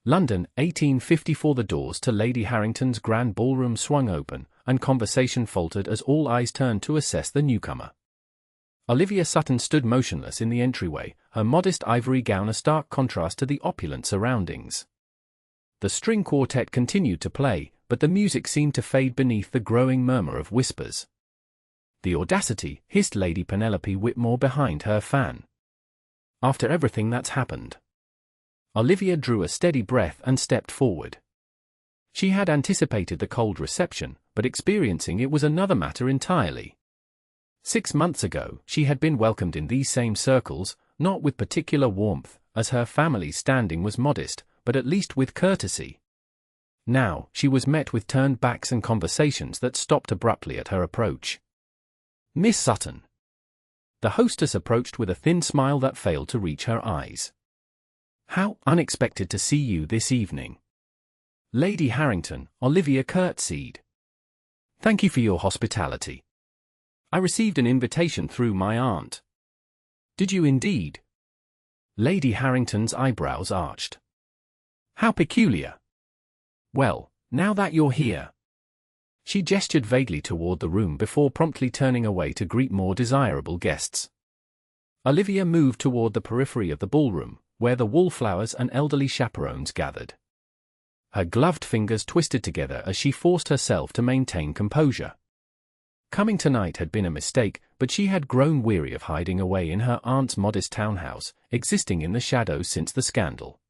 London, 1854. The doors to Lady Harrington's grand ballroom swung open, and conversation faltered as all eyes turned to assess the newcomer. Olivia Sutton stood motionless in the entryway, her modest ivory gown a stark contrast to the opulent surroundings. The string quartet continued to play, but the music seemed to fade beneath the growing murmur of whispers. "The audacity," hissed Lady Penelope Whitmore behind her fan. "After everything that's happened." Olivia drew a steady breath and stepped forward. She had anticipated the cold reception, but experiencing it was another matter entirely. 6 months ago, she had been welcomed in these same circles, not with particular warmth, as her family's standing was modest, but at least with courtesy. Now, she was met with turned backs and conversations that stopped abruptly at her approach. "Miss Sutton." The hostess approached with a thin smile that failed to reach her eyes. "How unexpected to see you this evening." "Lady Harrington," Olivia curtsied. "Thank you for your hospitality. I received an invitation through my aunt." "Did you indeed?" Lady Harrington's eyebrows arched. "How peculiar. Well, now that you're here." She gestured vaguely toward the room before promptly turning away to greet more desirable guests. Olivia moved toward the periphery of the ballroom, where the wallflowers and elderly chaperones gathered. Her gloved fingers twisted together as she forced herself to maintain composure. Coming tonight had been a mistake, but she had grown weary of hiding away in her aunt's modest townhouse, existing in the shadows since the scandal.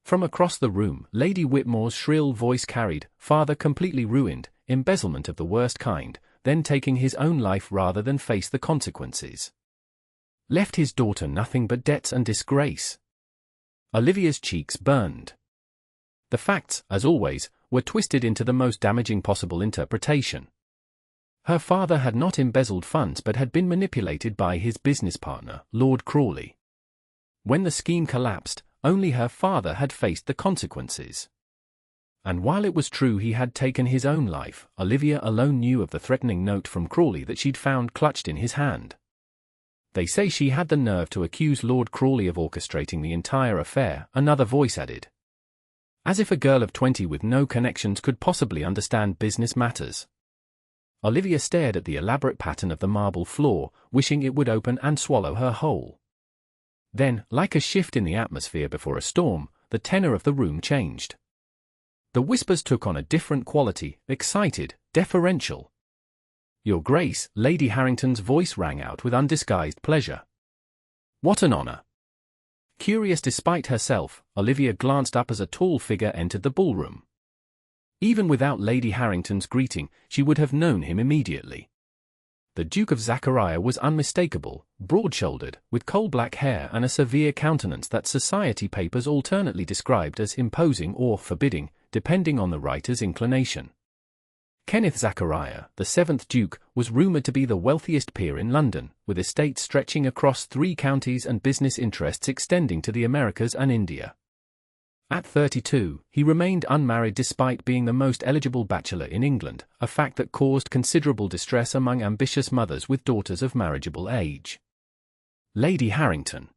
From across the room, Lady Whitmore's shrill voice carried, "Father completely ruined, embezzlement of the worst kind, then taking his own life rather than face the consequences. Left his daughter nothing but debts and disgrace." Olivia's cheeks burned. The facts, as always, were twisted into the most damaging possible interpretation. Her father had not embezzled funds but had been manipulated by his business partner, Lord Crawley. When the scheme collapsed, only her father had faced the consequences. And while it was true he had taken his own life, Olivia alone knew of the threatening note from Crawley that she'd found clutched in his hand. "They say she had the nerve to accuse Lord Crawley of orchestrating the entire affair," another voice added. As if a girl of 20 with no connections could possibly understand business matters. Olivia stared at the elaborate pattern of the marble floor, wishing it would open and swallow her whole. Then, like a shift in the atmosphere before a storm, the tenor of the room changed. The whispers took on a different quality, excited, deferential. "Your Grace," Lady Harrington's voice rang out with undisguised pleasure. "What an honor." Curious despite herself, Olivia glanced up as a tall figure entered the ballroom. Even without Lady Harrington's greeting, she would have known him immediately. The Duke of Zachariah was unmistakable, broad-shouldered, with coal-black hair and a severe countenance that society papers alternately described as imposing or forbidding, depending on the writer's inclination. Kenneth Zachariah, the 7th Duke, was rumoured to be the wealthiest peer in London, with estates stretching across 3 counties and business interests extending to the Americas and India. At 32, he remained unmarried despite being the most eligible bachelor in England, a fact that caused considerable distress among ambitious mothers with daughters of marriageable age. "Lady Harrington."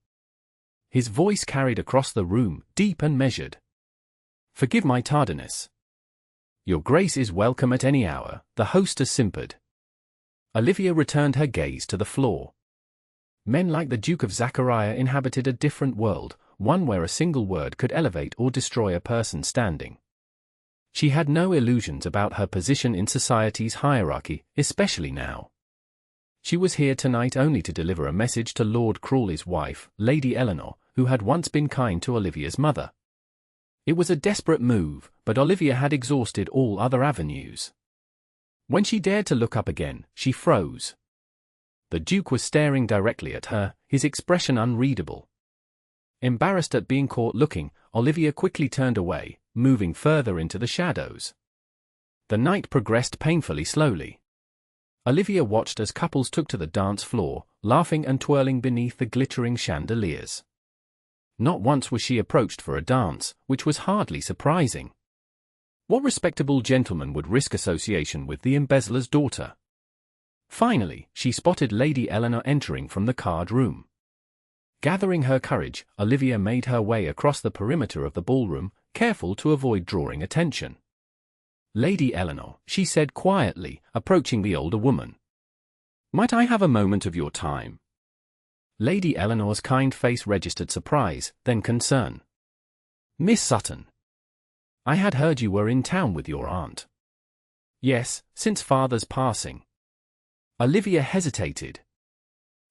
His voice carried across the room, deep and measured. "Forgive my tardiness." "Your Grace is welcome at any hour," the hostess simpered. Olivia returned her gaze to the floor. Men like the Duke of Zachariah inhabited a different world, one where a single word could elevate or destroy a person's standing. She had no illusions about her position in society's hierarchy, especially now. She was here tonight only to deliver a message to Lord Crawley's wife, Lady Eleanor, who had once been kind to Olivia's mother. It was a desperate move, but Olivia had exhausted all other avenues. When she dared to look up again, she froze. The Duke was staring directly at her, his expression unreadable. Embarrassed at being caught looking, Olivia quickly turned away, moving further into the shadows. The night progressed painfully slowly. Olivia watched as couples took to the dance floor, laughing and twirling beneath the glittering chandeliers. Not once was she approached for a dance, which was hardly surprising. What respectable gentleman would risk association with the embezzler's daughter? Finally, she spotted Lady Eleanor entering from the card room. Gathering her courage, Olivia made her way across the perimeter of the ballroom, careful to avoid drawing attention. "Lady Eleanor," she said quietly, approaching the older woman. "Might I have a moment of your time?" Lady Eleanor's kind face registered surprise, then concern. "Miss Sutton, I had heard you were in town with your aunt." "Yes, since father's passing." Olivia hesitated.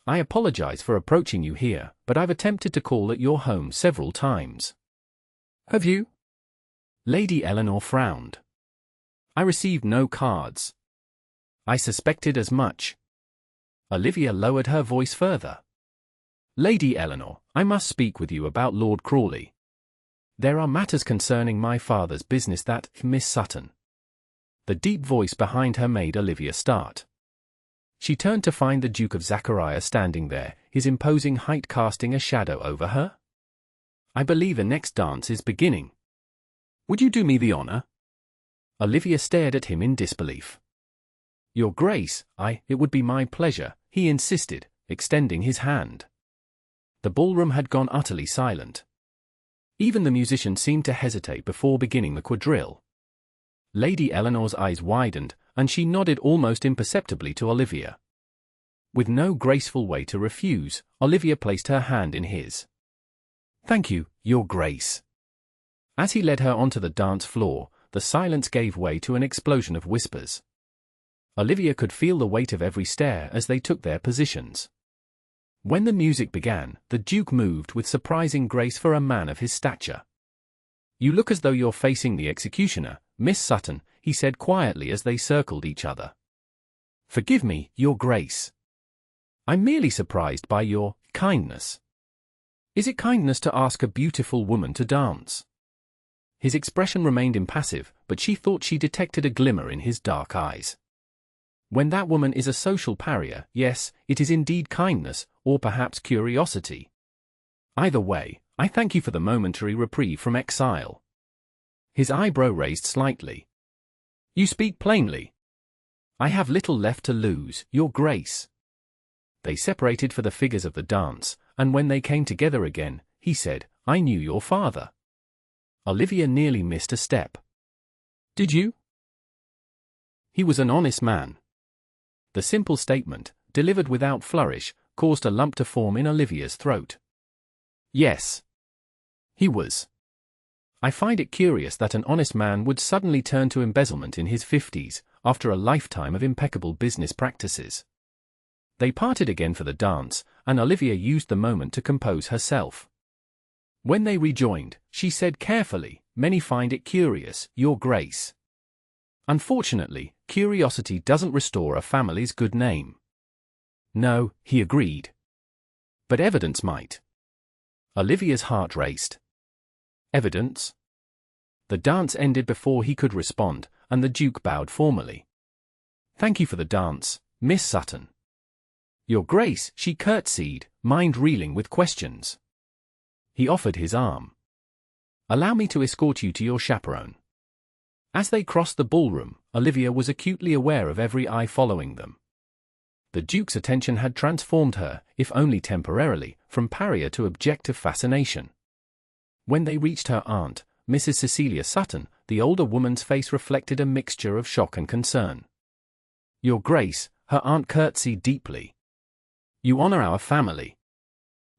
"I apologize for approaching you here, but I've attempted to call at your home several times." "Have you?" Lady Eleanor frowned. "I received no cards." "I suspected as much." Olivia lowered her voice further. "Lady Eleanor, I must speak with you about Lord Crawley. There are matters concerning my father's business that, Miss Sutton." The deep voice behind her made Olivia start. She turned to find the Duke of Zachariah standing there, his imposing height casting a shadow over her. "I believe the next dance is beginning. Would you do me the honor?" Olivia stared at him in disbelief. "Your Grace, it would be my pleasure," he insisted, extending his hand. The ballroom had gone utterly silent. Even the musicians seemed to hesitate before beginning the quadrille. Lady Eleanor's eyes widened, and she nodded almost imperceptibly to Olivia. With no graceful way to refuse, Olivia placed her hand in his. "Thank you, Your Grace." As he led her onto the dance floor, the silence gave way to an explosion of whispers. Olivia could feel the weight of every stare as they took their positions. When the music began, the Duke moved with surprising grace for a man of his stature. "You look as though you're facing the executioner, Miss Sutton," he said quietly as they circled each other. "Forgive me, Your Grace. I'm merely surprised by your kindness." "Is it kindness to ask a beautiful woman to dance?" His expression remained impassive, but she thought she detected a glimmer in his dark eyes. When that woman is a social pariah, yes, it is indeed kindness, or perhaps curiosity. Either way, I thank you for the momentary reprieve from exile. His eyebrow raised slightly. "You speak plainly." "I have little left to lose, Your Grace." They separated for the figures of the dance, and when they came together again, he said, "I knew your father." Olivia nearly missed a step. "Did you?" "He was an honest man." The simple statement, delivered without flourish, caused a lump to form in Olivia's throat. "Yes. He was." "I find it curious that an honest man would suddenly turn to embezzlement in his 50s, after a lifetime of impeccable business practices." They parted again for the dance, and Olivia used the moment to compose herself. When they rejoined, she said carefully, "Many find it curious, Your Grace. Unfortunately, curiosity doesn't restore a family's good name." "No," he agreed. "But evidence might." Olivia's heart raced. "Evidence?" The dance ended before he could respond, and the Duke bowed formally. "Thank you for the dance, Miss Sutton." "Your Grace," she curtsied, mind reeling with questions. He offered his arm. "Allow me to escort you to your chaperone." As they crossed the ballroom, Olivia was acutely aware of every eye following them. The Duke's attention had transformed her, if only temporarily, from pariah to objective fascination. When they reached her aunt, Mrs. Cecilia Sutton, the older woman's face reflected a mixture of shock and concern. "Your Grace," her aunt curtsied deeply. "You honor our family."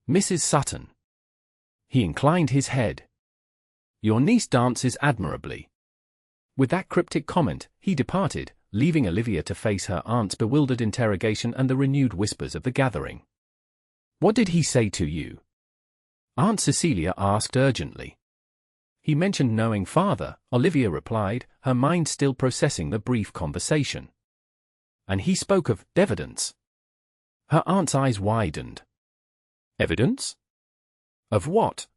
"Mrs. Sutton." He inclined his head. "Your niece dances admirably." With that cryptic comment, he departed, leaving Olivia to face her aunt's bewildered interrogation and the renewed whispers of the gathering. "What did he say to you?" Aunt Cecilia asked urgently. "He mentioned knowing father," Olivia replied, her mind still processing the brief conversation. "And he spoke of evidence." Her aunt's eyes widened. "Evidence? Of what?"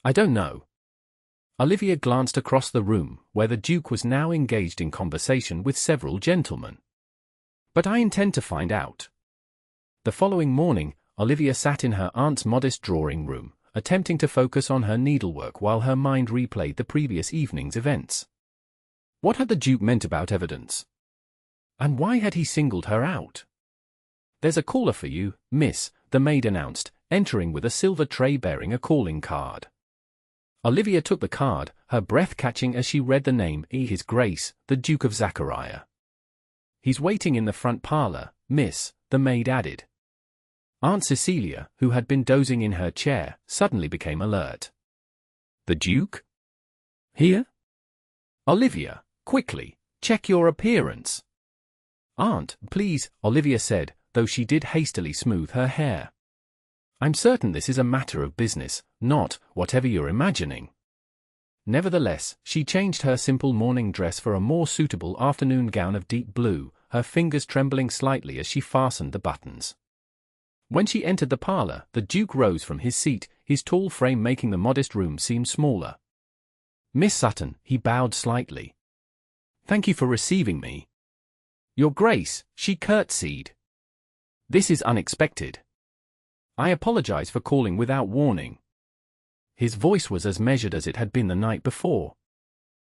"I don't know." Olivia glanced across the room, where the Duke was now engaged in conversation with several gentlemen. "But I intend to find out." The following morning, Olivia sat in her aunt's modest drawing room, attempting to focus on her needlework while her mind replayed the previous evening's events. What had the Duke meant about evidence? And why had he singled her out? "There's a caller for you, miss," the maid announced, entering with a silver tray bearing a calling card. Olivia took the card, her breath catching as she read the name, His Grace, the Duke of Zachariah. He's waiting in the front parlor, miss, the maid added. Aunt Cecilia, who had been dozing in her chair, suddenly became alert. The Duke? Here? Olivia, quickly, check your appearance. Aunt, please, Olivia said, though she did hastily smooth her hair. I'm certain this is a matter of business, not whatever you're imagining. Nevertheless, she changed her simple morning dress for a more suitable afternoon gown of deep blue, her fingers trembling slightly as she fastened the buttons. When she entered the parlor, the Duke rose from his seat, his tall frame making the modest room seem smaller. Miss Sutton, he bowed slightly. Thank you for receiving me. Your Grace, she curtsied. This is unexpected. I apologize for calling without warning. His voice was as measured as it had been the night before.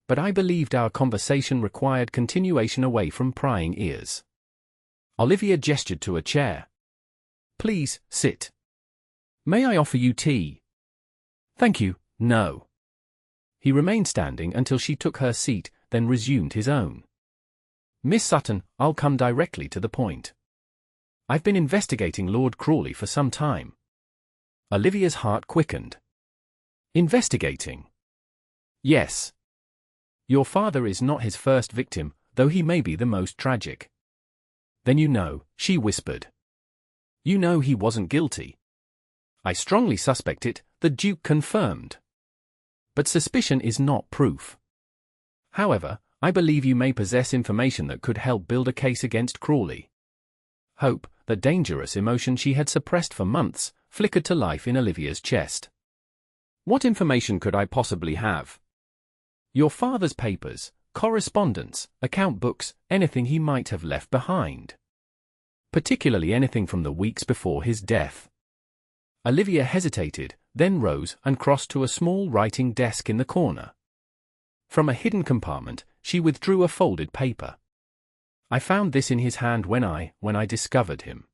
But I believed our conversation required continuation away from prying ears. Olivia gestured to a chair. Please, sit. May I offer you tea? Thank you, no. He remained standing until she took her seat, then resumed his own. Miss Sutton, I'll come directly to the point. I've been investigating Lord Crawley for some time. Olivia's heart quickened. Investigating? Yes. Your father is not his first victim, though he may be the most tragic. Then you know, she whispered. You know he wasn't guilty. I strongly suspect it, the Duke confirmed. But suspicion is not proof. However, I believe you may possess information that could help build a case against Crawley. Hope, the dangerous emotion she had suppressed for months, flickered to life in Olivia's chest. What information could I possibly have? Your father's papers, correspondence, account books, anything he might have left behind. Particularly anything from the weeks before his death. Olivia hesitated, then rose and crossed to a small writing desk in the corner. From a hidden compartment, she withdrew a folded paper. I found this in his hand when I discovered him.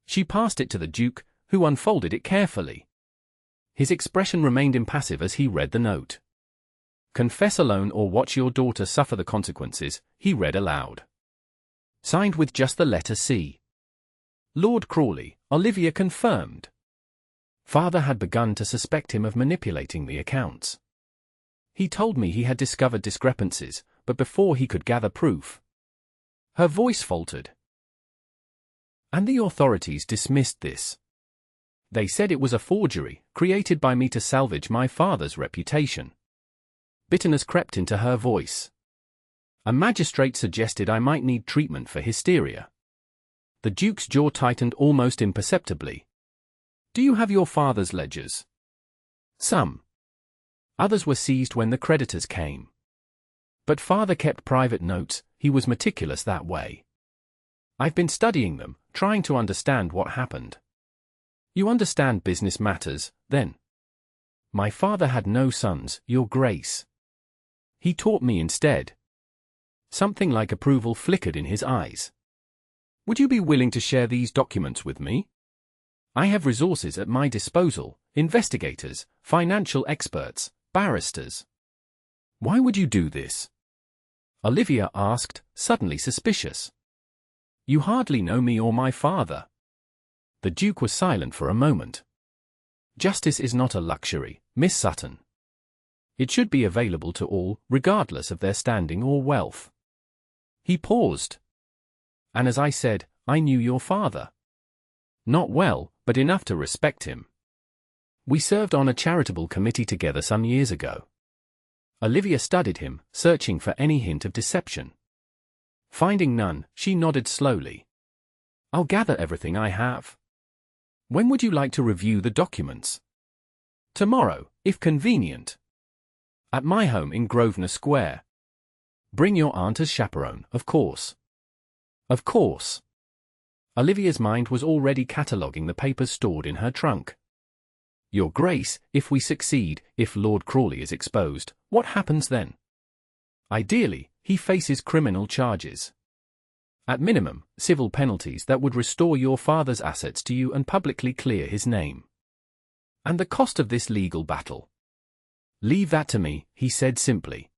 She passed it to the Duke, who unfolded it carefully. His expression remained impassive as he read the note. Confess alone or watch your daughter suffer the consequences, he read aloud. Signed with just the letter C. Lord Crawley, Olivia confirmed. Father had begun to suspect him of manipulating the accounts. He told me he had discovered discrepancies, but before he could gather proof. Her voice faltered. And the authorities dismissed this. They said it was a forgery, created by me to salvage my father's reputation. Bitterness crept into her voice. A magistrate suggested I might need treatment for hysteria. The Duke's jaw tightened almost imperceptibly. Do you have your father's ledgers? Some. Others were seized when the creditors came. But father kept private notes, he was meticulous that way. I've been studying them, trying to understand what happened. You understand business matters, then? My father had no sons, Your Grace. He taught me instead. Something like approval flickered in his eyes. Would you be willing to share these documents with me? I have resources at my disposal, investigators, financial experts, barristers. Why would you do this? Olivia asked, suddenly suspicious. You hardly know me or my father. The Duke was silent for a moment. Justice is not a luxury, Miss Sutton. It should be available to all, regardless of their standing or wealth. He paused. And as I said, I knew your father. Not well, but enough to respect him. We served on a charitable committee together some years ago. Olivia studied him, searching for any hint of deception. Finding none, she nodded slowly. I'll gather everything I have. When would you like to review the documents? Tomorrow, if convenient. At my home in Grosvenor Square. Bring your aunt as chaperone, of course. Of course. Olivia's mind was already cataloguing the papers stored in her trunk. Your Grace, if we succeed, if Lord Crawley is exposed, what happens then? Ideally, he faces criminal charges. At minimum, civil penalties that would restore your father's assets to you and publicly clear his name. And the cost of this legal battle? Leave that to me, he said simply.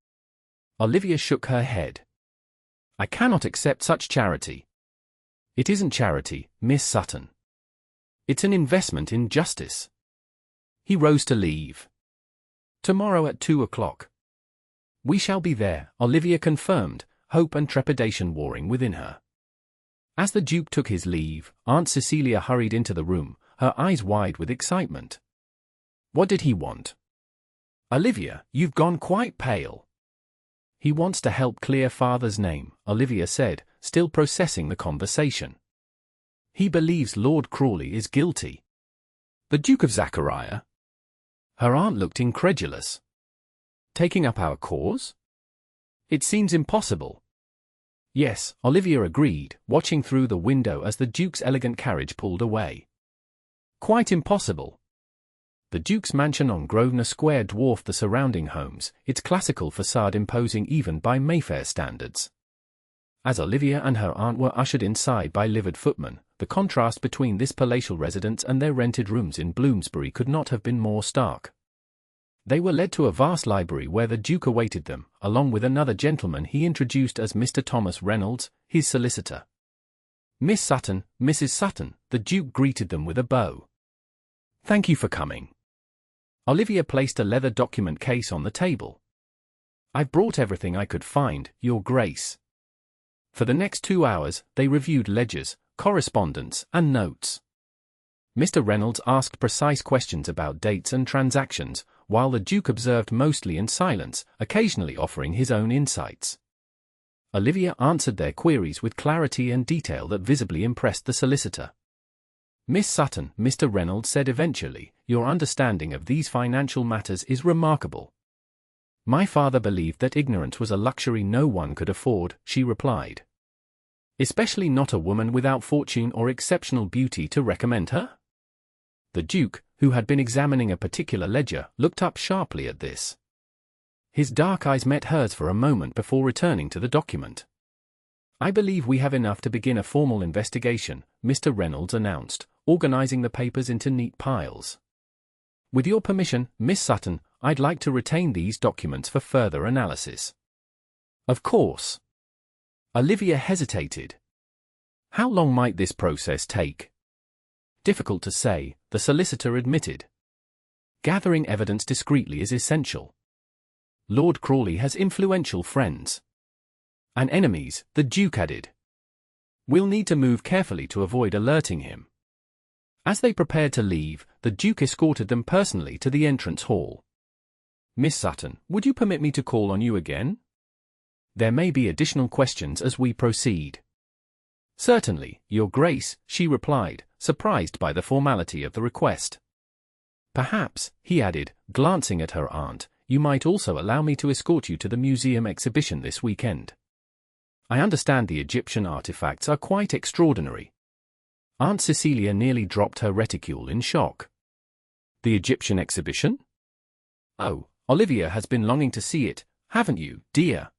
Olivia shook her head. I cannot accept such charity. It isn't charity, Miss Sutton. It's an investment in justice. He rose to leave. Tomorrow at 2 o'clock. We shall be there, Olivia confirmed, hope and trepidation warring within her. As the Duke took his leave, Aunt Cecilia hurried into the room, her eyes wide with excitement. What did he want? Olivia, you've gone quite pale. He wants to help clear Father's name, Olivia said, still processing the conversation. He believes Lord Crawley is guilty. The Duke of Zachariah? Her aunt looked incredulous. Taking up our cause? It seems impossible. Yes, Olivia agreed, watching through the window as the Duke's elegant carriage pulled away. Quite impossible. The Duke's mansion on Grosvenor Square dwarfed the surrounding homes, its classical facade imposing even by Mayfair standards. As Olivia and her aunt were ushered inside by livered footmen, the contrast between this palatial residence and their rented rooms in Bloomsbury could not have been more stark. They were led to a vast library where the Duke awaited them, along with another gentleman he introduced as Mr. Thomas Reynolds, his solicitor. Miss Sutton, Mrs. Sutton, the Duke greeted them with a bow. Thank you for coming. Olivia placed a leather document case on the table. I've brought everything I could find, Your Grace. For the next 2 hours, they reviewed ledgers, correspondence, and notes. Mr. Reynolds asked precise questions about dates and transactions, while the Duke observed mostly in silence, occasionally offering his own insights. Olivia answered their queries with clarity and detail that visibly impressed the solicitor. Miss Sutton, Mr. Reynolds said eventually, your understanding of these financial matters is remarkable. My father believed that ignorance was a luxury no one could afford, she replied. Especially not a woman without fortune or exceptional beauty to recommend her? The Duke, who had been examining a particular ledger, looked up sharply at this. His dark eyes met hers for a moment before returning to the document. I believe we have enough to begin a formal investigation, Mr. Reynolds announced, organizing the papers into neat piles. With your permission, Miss Sutton, I'd like to retain these documents for further analysis. Of course. Olivia hesitated. How long might this process take? Difficult to say, the solicitor admitted. Gathering evidence discreetly is essential. Lord Crawley has influential friends. And enemies, the Duke added. We'll need to move carefully to avoid alerting him. As they prepared to leave, the Duke escorted them personally to the entrance hall. Miss Sutton, would you permit me to call on you again? There may be additional questions as we proceed. Certainly, Your Grace, she replied, surprised by the formality of the request. Perhaps, he added, glancing at her aunt, you might also allow me to escort you to the museum exhibition this weekend. I understand the Egyptian artifacts are quite extraordinary. Aunt Cecilia nearly dropped her reticule in shock. The Egyptian exhibition? Oh, Olivia has been longing to see it, haven't you, dear?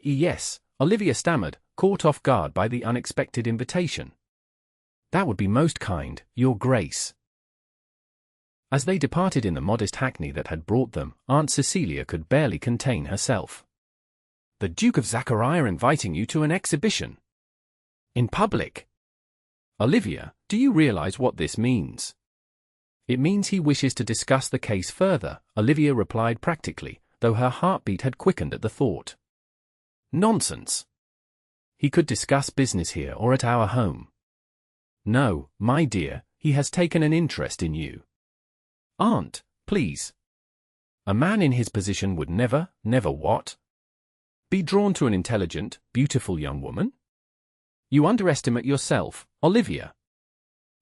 Yes, Olivia stammered, caught off guard by the unexpected invitation. That would be most kind, Your Grace. As they departed in the modest hackney that had brought them, Aunt Cecilia could barely contain herself. The Duke of Zachariah inviting you to an exhibition. In public. Olivia, do you realize what this means? It means he wishes to discuss the case further, Olivia replied practically, though her heartbeat had quickened at the thought. Nonsense. He could discuss business here or at our home. No, my dear, he has taken an interest in you. Aunt, please. A man in his position would never what? Be drawn to an intelligent, beautiful young woman? You underestimate yourself, Olivia.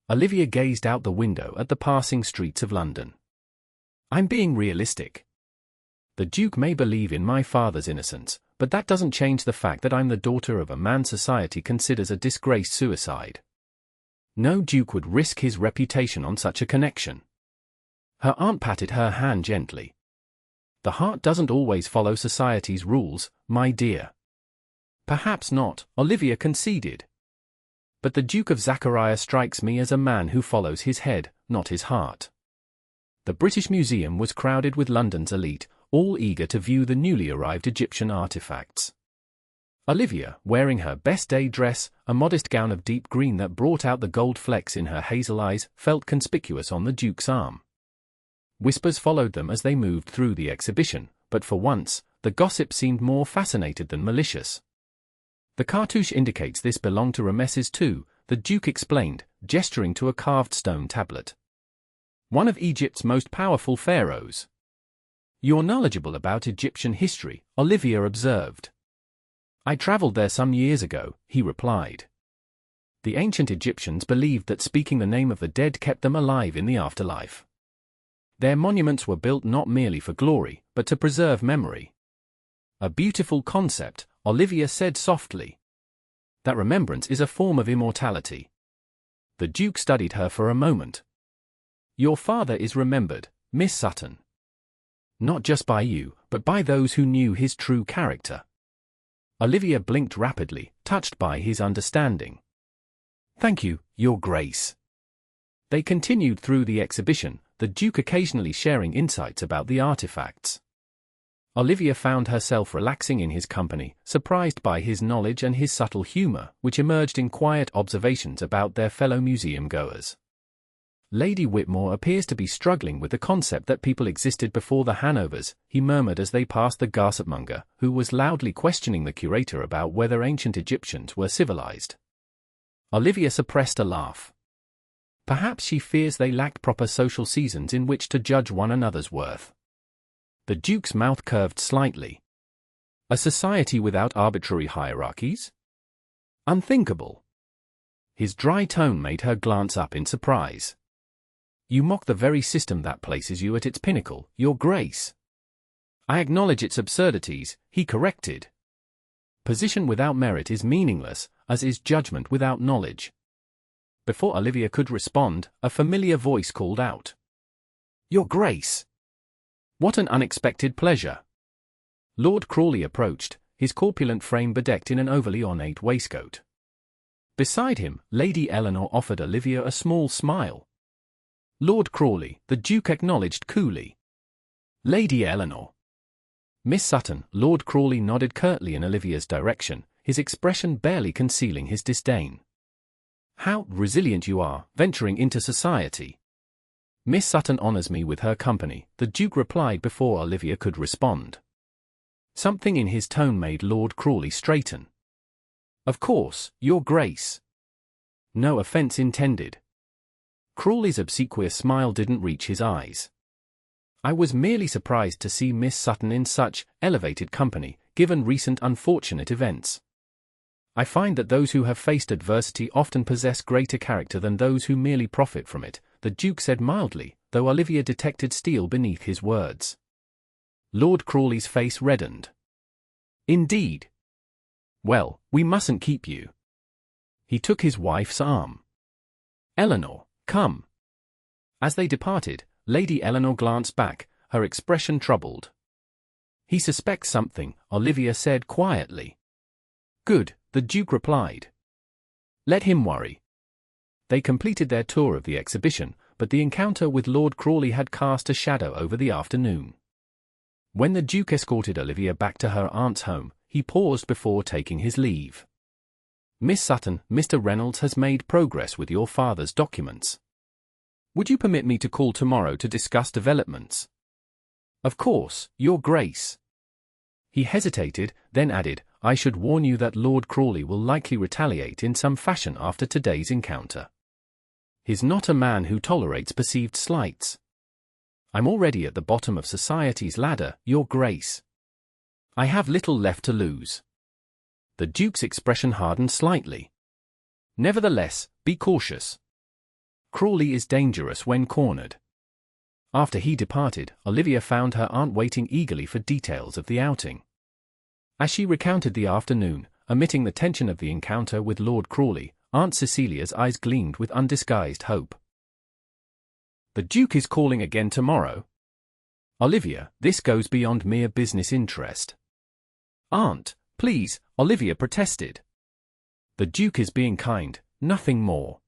Olivia gazed out the window at the passing streets of London. I'm being realistic. The Duke may believe in my father's innocence, but that doesn't change the fact that I'm the daughter of a man society considers a disgraced suicide. No Duke would risk his reputation on such a connection. Her aunt patted her hand gently. The heart doesn't always follow society's rules, my dear. Perhaps not, Olivia conceded. But the Duke of Zachariah strikes me as a man who follows his head, not his heart. The British Museum was crowded with London's elite, all eager to view the newly arrived Egyptian artifacts. Olivia, wearing her best day dress, a modest gown of deep green that brought out the gold flecks in her hazel eyes, felt conspicuous on the Duke's arm. Whispers followed them as they moved through the exhibition, but for once, the gossip seemed more fascinated than malicious. The cartouche indicates this belonged to Ramesses II, the Duke explained, gesturing to a carved stone tablet. One of Egypt's most powerful pharaohs. You're knowledgeable about Egyptian history, Olivia observed. I traveled there some years ago, he replied. The ancient Egyptians believed that speaking the name of the dead kept them alive in the afterlife. Their monuments were built not merely for glory, but to preserve memory. A beautiful concept, Olivia said softly. That remembrance is a form of immortality. The Duke studied her for a moment. Your father is remembered, Miss Sutton. Not just by you, but by those who knew his true character. Olivia blinked rapidly, touched by his understanding. Thank you, Your Grace. They continued through the exhibition, the Duke occasionally sharing insights about the artifacts. Olivia found herself relaxing in his company, surprised by his knowledge and his subtle humor, which emerged in quiet observations about their fellow museum-goers. Lady Whitmore appears to be struggling with the concept that people existed before the Hanovers, he murmured as they passed the gossipmonger, who was loudly questioning the curator about whether ancient Egyptians were civilized. Olivia suppressed a laugh. Perhaps she fears they lacked proper social seasons in which to judge one another's worth. The Duke's mouth curved slightly. A society without arbitrary hierarchies? Unthinkable. His dry tone made her glance up in surprise. You mock the very system that places you at its pinnacle, Your Grace. I acknowledge its absurdities, he corrected. Position without merit is meaningless, as is judgment without knowledge. Before Olivia could respond, a familiar voice called out. Your Grace! What an unexpected pleasure! Lord Crawley approached, his corpulent frame bedecked in an overly ornate waistcoat. Beside him, Lady Eleanor offered Olivia a small smile. Lord Crawley, the Duke acknowledged coolly. Lady Eleanor. Miss Sutton, Lord Crawley nodded curtly in Olivia's direction, his expression barely concealing his disdain. How resilient you are, venturing into society. Miss Sutton honors me with her company, the Duke replied before Olivia could respond. Something in his tone made Lord Crawley straighten. Of course, Your Grace. No offense intended. Crawley's obsequious smile didn't reach his eyes. I was merely surprised to see Miss Sutton in such elevated company, given recent unfortunate events. I find that those who have faced adversity often possess greater character than those who merely profit from it, the Duke said mildly, though Olivia detected steel beneath his words. Lord Crawley's face reddened. Indeed. Well, we mustn't keep you. He took his wife's arm. Eleanor, come. As they departed, Lady Eleanor glanced back, her expression troubled. He suspects something, Olivia said quietly. Good, the Duke replied. Let him worry. They completed their tour of the exhibition, but the encounter with Lord Crawley had cast a shadow over the afternoon. When the Duke escorted Olivia back to her aunt's home, he paused before taking his leave. Miss Sutton, Mr. Reynolds has made progress with your father's documents. Would you permit me to call tomorrow to discuss developments? Of course, Your Grace. He hesitated, then added, I should warn you that Lord Crawley will likely retaliate in some fashion after today's encounter. He's not a man who tolerates perceived slights. I'm already at the bottom of society's ladder, Your Grace. I have little left to lose. The Duke's expression hardened slightly. Nevertheless, be cautious. Crawley is dangerous when cornered. After he departed, Olivia found her aunt waiting eagerly for details of the outing. As she recounted the afternoon, omitting the tension of the encounter with Lord Crawley, Aunt Cecilia's eyes gleamed with undisguised hope. The Duke is calling again tomorrow? Olivia, this goes beyond mere business interest. Aunt, please, Olivia protested. The Duke is being kind, nothing more.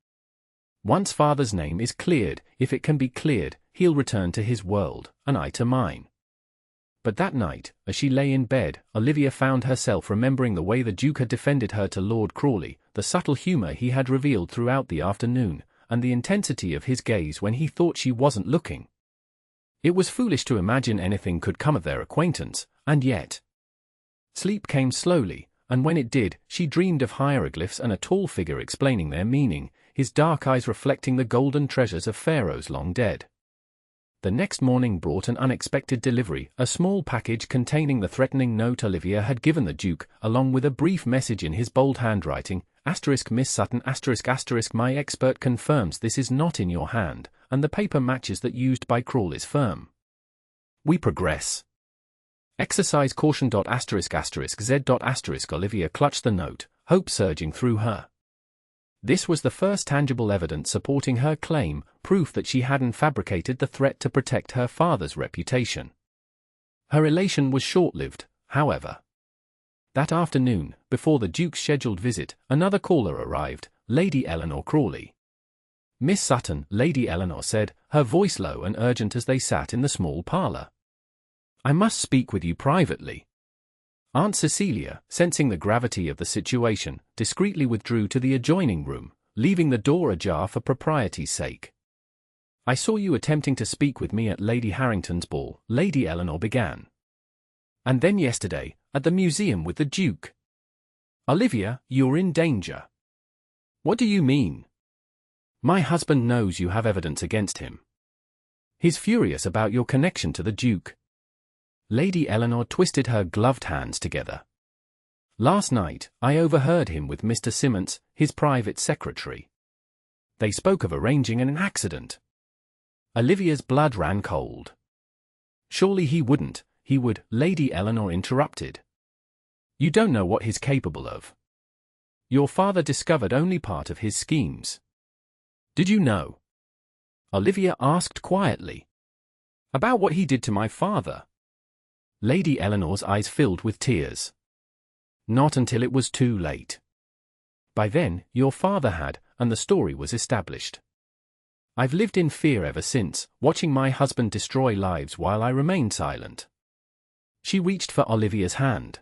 Once father's name is cleared, if it can be cleared, he'll return to his world, and I to mine. But that night, as she lay in bed, Olivia found herself remembering the way the Duke had defended her to Lord Crawley, the subtle humour he had revealed throughout the afternoon, and the intensity of his gaze when he thought she wasn't looking. It was foolish to imagine anything could come of their acquaintance, and yet. Sleep came slowly, and when it did, she dreamed of hieroglyphs and a tall figure explaining their meaning, his dark eyes reflecting the golden treasures of pharaohs long dead. The next morning brought an unexpected delivery, a small package containing the threatening note Olivia had given the Duke, along with a brief message in his bold handwriting, Miss Sutton, my expert confirms this is not in your hand, and the paper matches that used by Crawley's firm. We progress. Exercise caution. Z. Olivia clutched the note, hope surging through her. This was the first tangible evidence supporting her claim, proof that she hadn't fabricated the threat to protect her father's reputation. Her elation was short-lived, however. That afternoon, before the Duke's scheduled visit, another caller arrived, Lady Eleanor Crawley. Miss Sutton, Lady Eleanor said, her voice low and urgent as they sat in the small parlour. I must speak with you privately. Aunt Cecilia, sensing the gravity of the situation, discreetly withdrew to the adjoining room, leaving the door ajar for propriety's sake. I saw you attempting to speak with me at Lady Harrington's ball, Lady Eleanor began. And then yesterday, at the museum with the Duke. Olivia, you're in danger. What do you mean? My husband knows you have evidence against him. He's furious about your connection to the Duke. Lady Eleanor twisted her gloved hands together. Last night, I overheard him with Mr. Simmons, his private secretary. They spoke of arranging an accident. Olivia's blood ran cold. Surely he wouldn't, he would, Lady Eleanor interrupted. You don't know what he's capable of. Your father discovered only part of his schemes. Did you know? Olivia asked quietly. About what he did to my father. Lady Eleanor's eyes filled with tears. Not until it was too late. By then, your father had, and the story was established. I've lived in fear ever since, watching my husband destroy lives while I remained silent. She reached for Olivia's hand.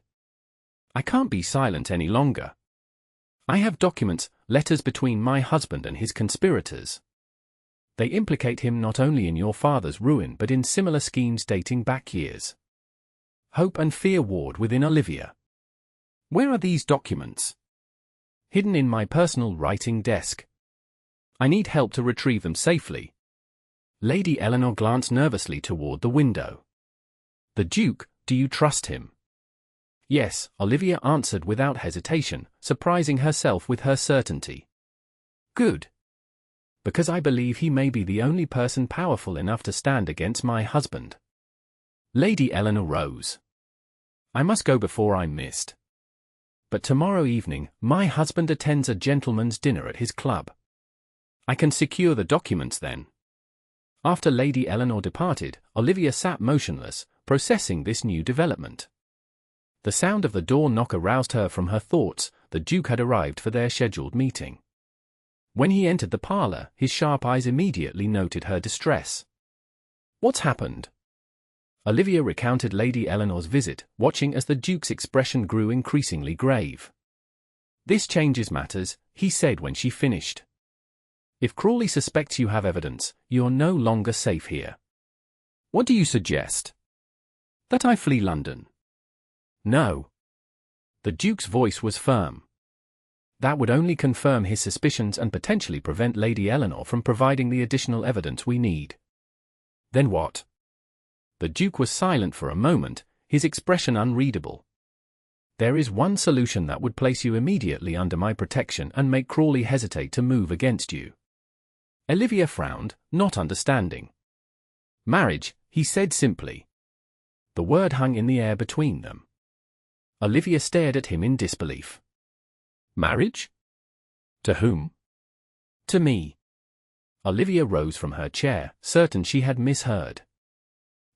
I can't be silent any longer. I have documents, letters between my husband and his conspirators. They implicate him not only in your father's ruin but in similar schemes dating back years. Hope and fear warred within Olivia. Where are these documents? Hidden in my personal writing desk. I need help to retrieve them safely. Lady Eleanor glanced nervously toward the window. The Duke, do you trust him? Yes, Olivia answered without hesitation, surprising herself with her certainty. Good. Because I believe he may be the only person powerful enough to stand against my husband. Lady Eleanor rose. I must go before I'm missed. But tomorrow evening, my husband attends a gentleman's dinner at his club. I can secure the documents then. After Lady Eleanor departed, Olivia sat motionless, processing this new development. The sound of the door knock aroused her from her thoughts. The Duke had arrived for their scheduled meeting. When he entered the parlour, his sharp eyes immediately noted her distress. What's happened? Olivia recounted Lady Eleanor's visit, watching as the Duke's expression grew increasingly grave. This changes matters, he said when she finished. If Crawley suspects you have evidence, you're no longer safe here. What do you suggest? That I flee London? No. The Duke's voice was firm. That would only confirm his suspicions and potentially prevent Lady Eleanor from providing the additional evidence we need. Then what? The Duke was silent for a moment, his expression unreadable. There is one solution that would place you immediately under my protection and make Crawley hesitate to move against you. Olivia frowned, not understanding. Marriage, he said simply. The word hung in the air between them. Olivia stared at him in disbelief. Marriage? To whom? To me. Olivia rose from her chair, certain she had misheard.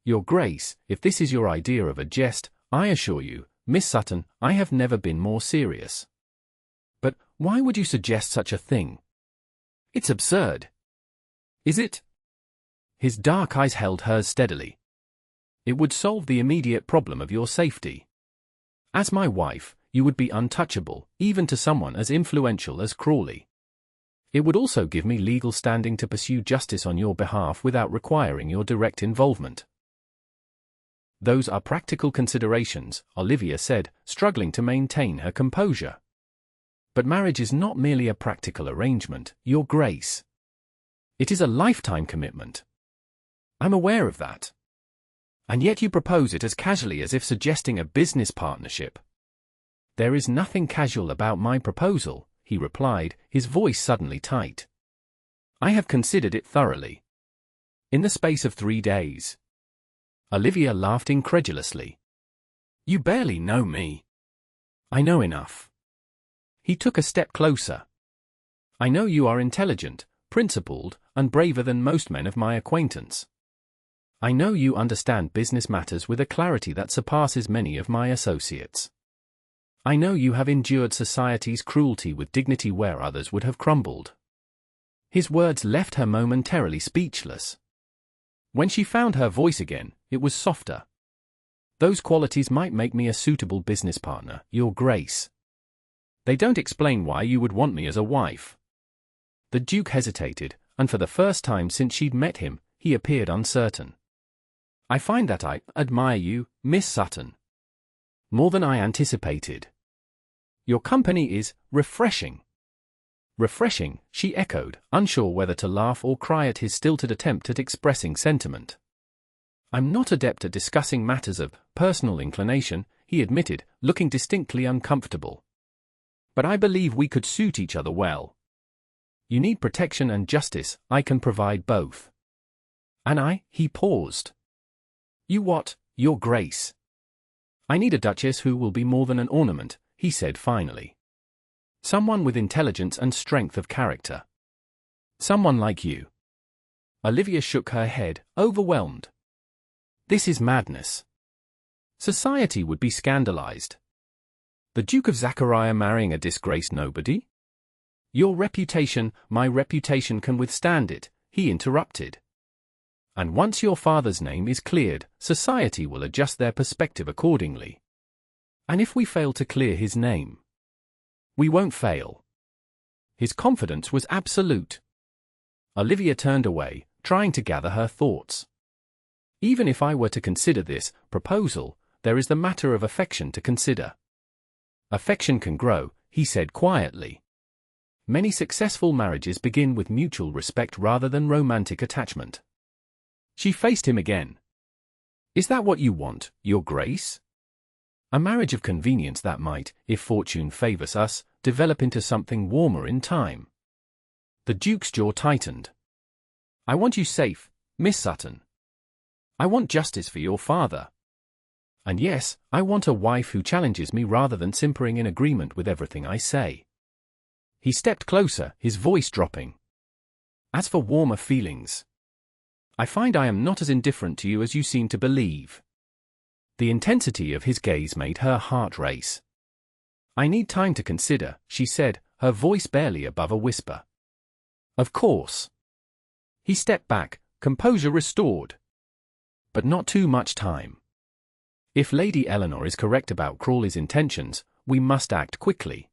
Your Grace, if this is your idea of a jest, I assure you, Miss Sutton, I have never been more serious. But why would you suggest such a thing? It's absurd. Is it? His dark eyes held hers steadily. It would solve the immediate problem of your safety. As my wife, you would be untouchable, even to someone as influential as Crawley. It would also give me legal standing to pursue justice on your behalf without requiring your direct involvement. Those are practical considerations, Olivia said, struggling to maintain her composure. But marriage is not merely a practical arrangement, Your Grace. It is a lifetime commitment. I'm aware of that. And yet you propose it as casually as if suggesting a business partnership. There is nothing casual about my proposal, he replied, his voice suddenly tight. I have considered it thoroughly. In the space of 3 days. Olivia laughed incredulously. You barely know me. I know enough. He took a step closer. I know you are intelligent, principled, and braver than most men of my acquaintance. I know you understand business matters with a clarity that surpasses many of my associates. I know you have endured society's cruelty with dignity where others would have crumbled. His words left her momentarily speechless. When she found her voice again, it was softer. Those qualities might make me a suitable business partner, Your Grace. They don't explain why you would want me as a wife. The Duke hesitated, and for the first time since she'd met him, he appeared uncertain. I find that I admire you, Miss Sutton. More than I anticipated. Your company is refreshing. Refreshing, she echoed, unsure whether to laugh or cry at his stilted attempt at expressing sentiment. I'm not adept at discussing matters of personal inclination, he admitted, looking distinctly uncomfortable. But I believe we could suit each other well. You need protection and justice, I can provide both. And he paused. You what, Your Grace? I need a duchess who will be more than an ornament, he said finally. Someone with intelligence and strength of character. Someone like you. Olivia shook her head, overwhelmed. This is madness. Society would be scandalized. The Duke of Zachariah marrying a disgraced nobody? Your reputation, my reputation can withstand it, he interrupted. And once your father's name is cleared, society will adjust their perspective accordingly. And if we fail to clear his name? We won't fail. His confidence was absolute. Olivia turned away, trying to gather her thoughts. Even if I were to consider this proposal, there is the matter of affection to consider. Affection can grow, he said quietly. Many successful marriages begin with mutual respect rather than romantic attachment. She faced him again. Is that what you want, Your Grace? A marriage of convenience that might, if fortune favors us, develop into something warmer in time. The Duke's jaw tightened. I want you safe, Miss Sutton. I want justice for your father. And yes, I want a wife who challenges me rather than simpering in agreement with everything I say. He stepped closer, his voice dropping. As for warmer feelings, I find I am not as indifferent to you as you seem to believe. The intensity of his gaze made her heart race. I need time to consider, she said, her voice barely above a whisper. Of course. He stepped back, composure restored. But not too much time. If Lady Eleanor is correct about Crawley's intentions, we must act quickly.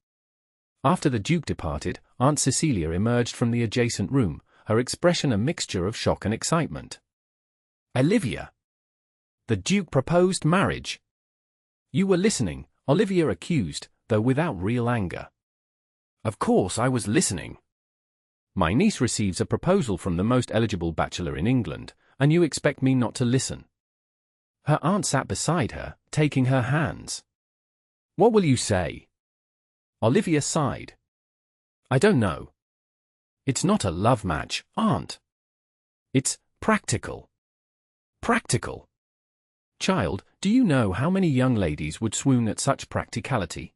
After the Duke departed, Aunt Cecilia emerged from the adjacent room, her expression a mixture of shock and excitement. Olivia! The Duke proposed marriage. You were listening, Olivia accused, though without real anger. Of course I was listening. My niece receives a proposal from the most eligible bachelor in England, and you expect me not to listen. Her aunt sat beside her, taking her hands. What will you say? Olivia sighed. I don't know. It's not a love match, Aunt. It's practical. Practical. Child, do you know how many young ladies would swoon at such practicality?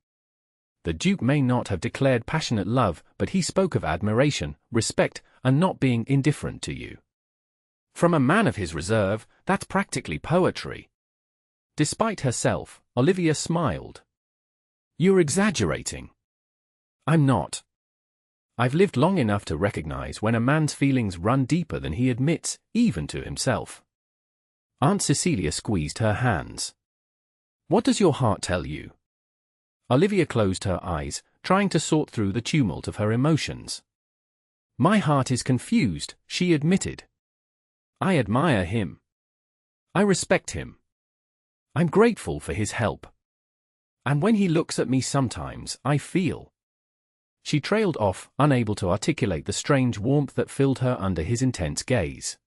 The Duke may not have declared passionate love, but he spoke of admiration, respect, and not being indifferent to you. From a man of his reserve, that's practically poetry. Despite herself, Olivia smiled. You're exaggerating. I'm not. I've lived long enough to recognize when a man's feelings run deeper than he admits, even to himself. Aunt Cecilia squeezed her hands. What does your heart tell you? Olivia closed her eyes, trying to sort through the tumult of her emotions. My heart is confused, she admitted. I admire him. I respect him. I'm grateful for his help. And when he looks at me sometimes, I feel. She trailed off, unable to articulate the strange warmth that filled her under his intense gaze.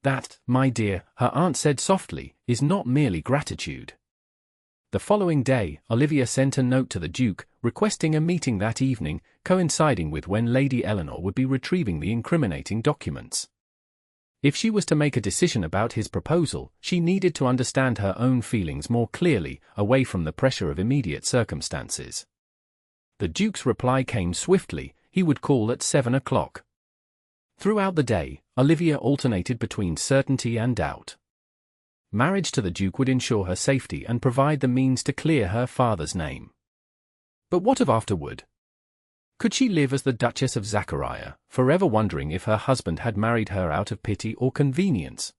That, my dear, her aunt said softly, is not merely gratitude. The following day, Olivia sent a note to the Duke, requesting a meeting that evening, coinciding with when Lady Eleanor would be retrieving the incriminating documents. If she was to make a decision about his proposal, she needed to understand her own feelings more clearly, away from the pressure of immediate circumstances. The Duke's reply came swiftly. He would call at 7 o'clock. Throughout the day, Olivia alternated between certainty and doubt. Marriage to the Duke would ensure her safety and provide the means to clear her father's name. But what of afterward? Could she live as the Duchess of Zachariah, forever wondering if her husband had married her out of pity or convenience?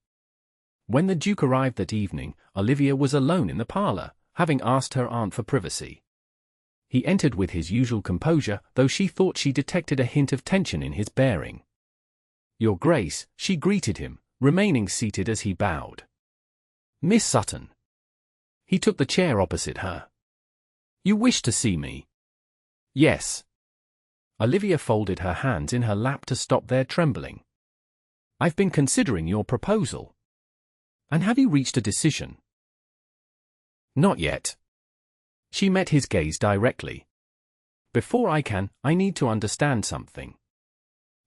When the Duke arrived that evening, Olivia was alone in the parlor, having asked her aunt for privacy. He entered with his usual composure, though she thought she detected a hint of tension in his bearing. Your Grace, she greeted him, remaining seated as he bowed. Miss Sutton. He took the chair opposite her. You wish to see me? Yes. Olivia folded her hands in her lap to stop their trembling. I've been considering your proposal. And have you reached a decision? Not yet. She met his gaze directly. Before I can, I need to understand something.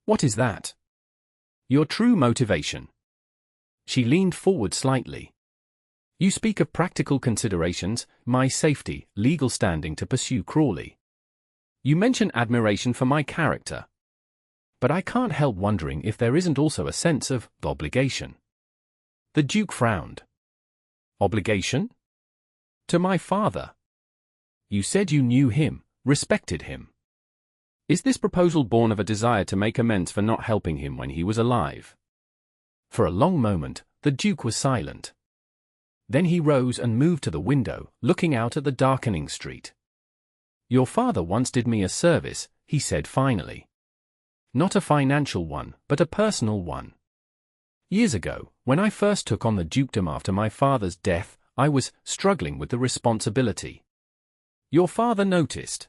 What is that? Your true motivation. She leaned forward slightly. You speak of practical considerations, my safety, legal standing to pursue Crawley. You mention admiration for my character. But I can't help wondering if there isn't also a sense of obligation. The Duke frowned. Obligation? To my father. You said you knew him, respected him. Is this proposal born of a desire to make amends for not helping him when he was alive? For a long moment, the Duke was silent. Then he rose and moved to the window, looking out at the darkening street. Your father once did me a service, he said finally. Not a financial one, but a personal one. Years ago, when I first took on the dukedom after my father's death, I was struggling with the responsibility. Your father noticed.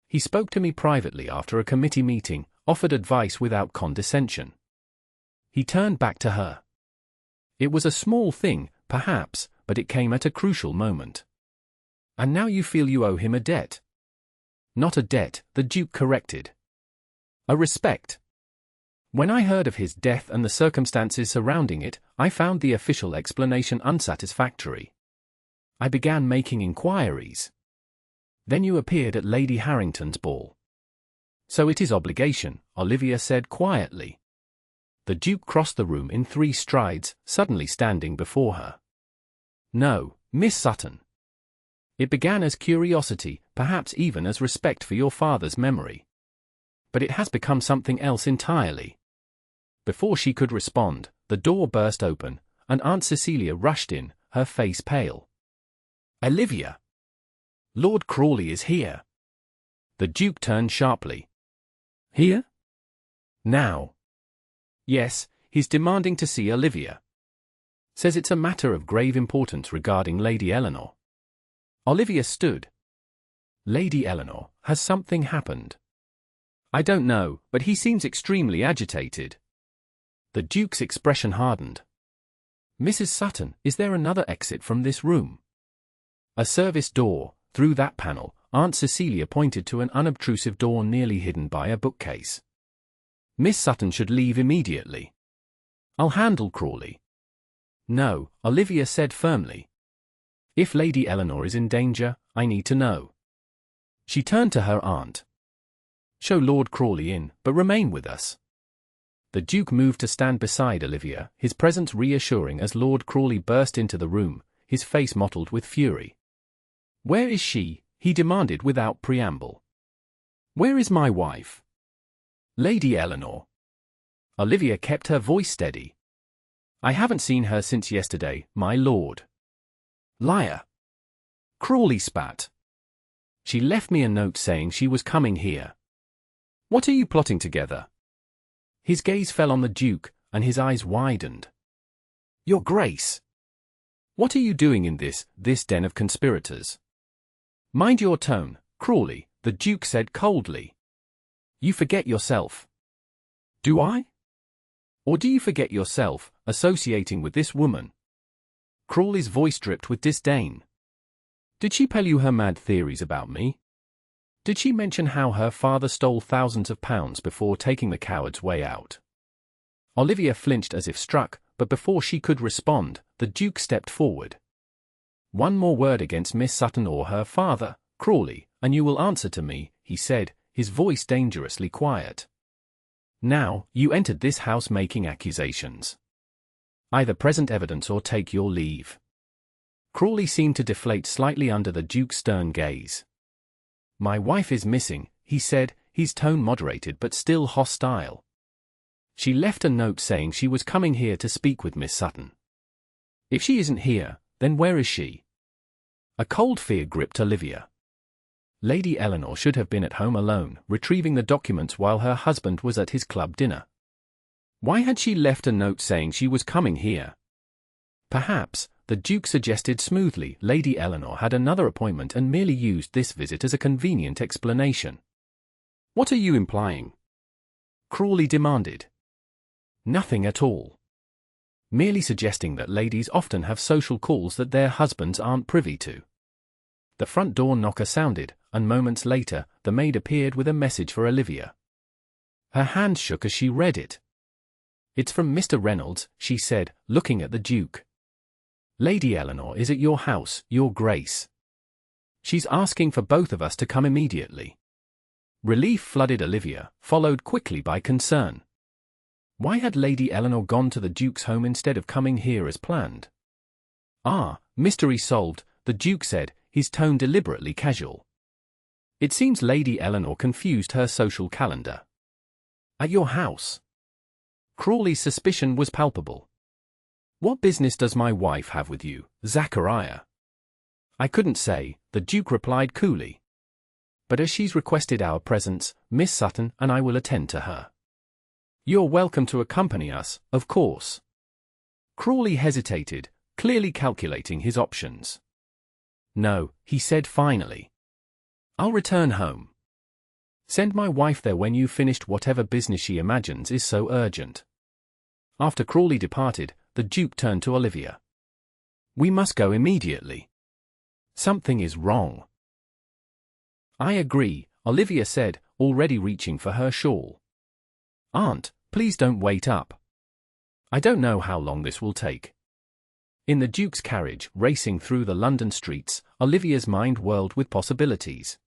He spoke to me privately after a committee meeting, offered advice without condescension. He turned back to her. It was a small thing, perhaps, but it came at a crucial moment. And now you feel you owe him a debt. Not a debt, the Duke corrected. A respect. When I heard of his death and the circumstances surrounding it, I found the official explanation unsatisfactory. I began making inquiries. Then you appeared at Lady Harrington's ball. So it is obligation, Olivia said quietly. The Duke crossed the room in 3 strides, suddenly standing before her. No, Miss Sutton. It began as curiosity, perhaps even as respect for your father's memory. But it has become something else entirely. Before she could respond, the door burst open, and Aunt Cecilia rushed in, her face pale. Olivia! Lord Crawley is here. The Duke turned sharply. Here? Now? Yes, he's demanding to see Olivia. Says it's a matter of grave importance regarding Lady Eleanor. Olivia stood. Lady Eleanor, has something happened? I don't know, but he seems extremely agitated. The Duke's expression hardened. Mrs. Sutton, is there another exit from this room? A service door. Through that panel, Aunt Cecilia pointed to an unobtrusive door nearly hidden by a bookcase. Miss Sutton should leave immediately. I'll handle Crawley. No, Olivia said firmly. If Lady Eleanor is in danger, I need to know. She turned to her aunt. Show Lord Crawley in, but remain with us. The Duke moved to stand beside Olivia, his presence reassuring as Lord Crawley burst into the room, his face mottled with fury. Where is she? He demanded without preamble. Where is my wife? Lady Eleanor. Olivia kept her voice steady. I haven't seen her since yesterday, my lord. Liar. Crawley spat. She left me a note saying she was coming here. What are you plotting together? His gaze fell on the Duke, and his eyes widened. Your Grace. What are you doing in this den of conspirators? Mind your tone, Crawley, the Duke said coldly. You forget yourself. Do I? Or do you forget yourself, associating with this woman? Crawley's voice dripped with disdain. Did she tell you her mad theories about me? Did she mention how her father stole thousands of pounds before taking the coward's way out? Olivia flinched as if struck, but before she could respond, the Duke stepped forward. One more word against Miss Sutton or her father, Crawley, and you will answer to me, he said, his voice dangerously quiet. Now, you entered this house making accusations. Either present evidence or take your leave. Crawley seemed to deflate slightly under the Duke's stern gaze. My wife is missing, he said, his tone moderated but still hostile. She left a note saying she was coming here to speak with Miss Sutton. If she isn't here, then where is she? A cold fear gripped Olivia. Lady Eleanor should have been at home alone, retrieving the documents while her husband was at his club dinner. Why had she left a note saying she was coming here? Perhaps, the Duke suggested smoothly, Lady Eleanor had another appointment and merely used this visit as a convenient explanation. What are you implying? Crawley demanded. Nothing at all. Merely suggesting that ladies often have social calls that their husbands aren't privy to. The front door knocker sounded, and moments later, the maid appeared with a message for Olivia. Her hand shook as she read it. It's from Mr. Reynolds, she said, looking at the Duke. Lady Eleanor is at your house, Your Grace. She's asking for both of us to come immediately. Relief flooded Olivia, followed quickly by concern. Why had Lady Eleanor gone to the Duke's home instead of coming here as planned? Ah, mystery solved, the Duke said, his tone deliberately casual. It seems Lady Eleanor confused her social calendar. At your house? Crawley's suspicion was palpable. What business does my wife have with you, Zachariah? I couldn't say, the Duke replied coolly. But as she's requested our presence, Miss Sutton and I will attend to her. You're welcome to accompany us, of course. Crawley hesitated, clearly calculating his options. No, he said finally. I'll return home. Send my wife there when you've finished whatever business she imagines is so urgent. After Crawley departed, the Duke turned to Olivia. We must go immediately. Something is wrong. I agree, Olivia said, already reaching for her shawl. Aunt, please don't wait up. I don't know how long this will take. In the Duke's carriage, racing through the London streets, Olivia's mind whirled with possibilities.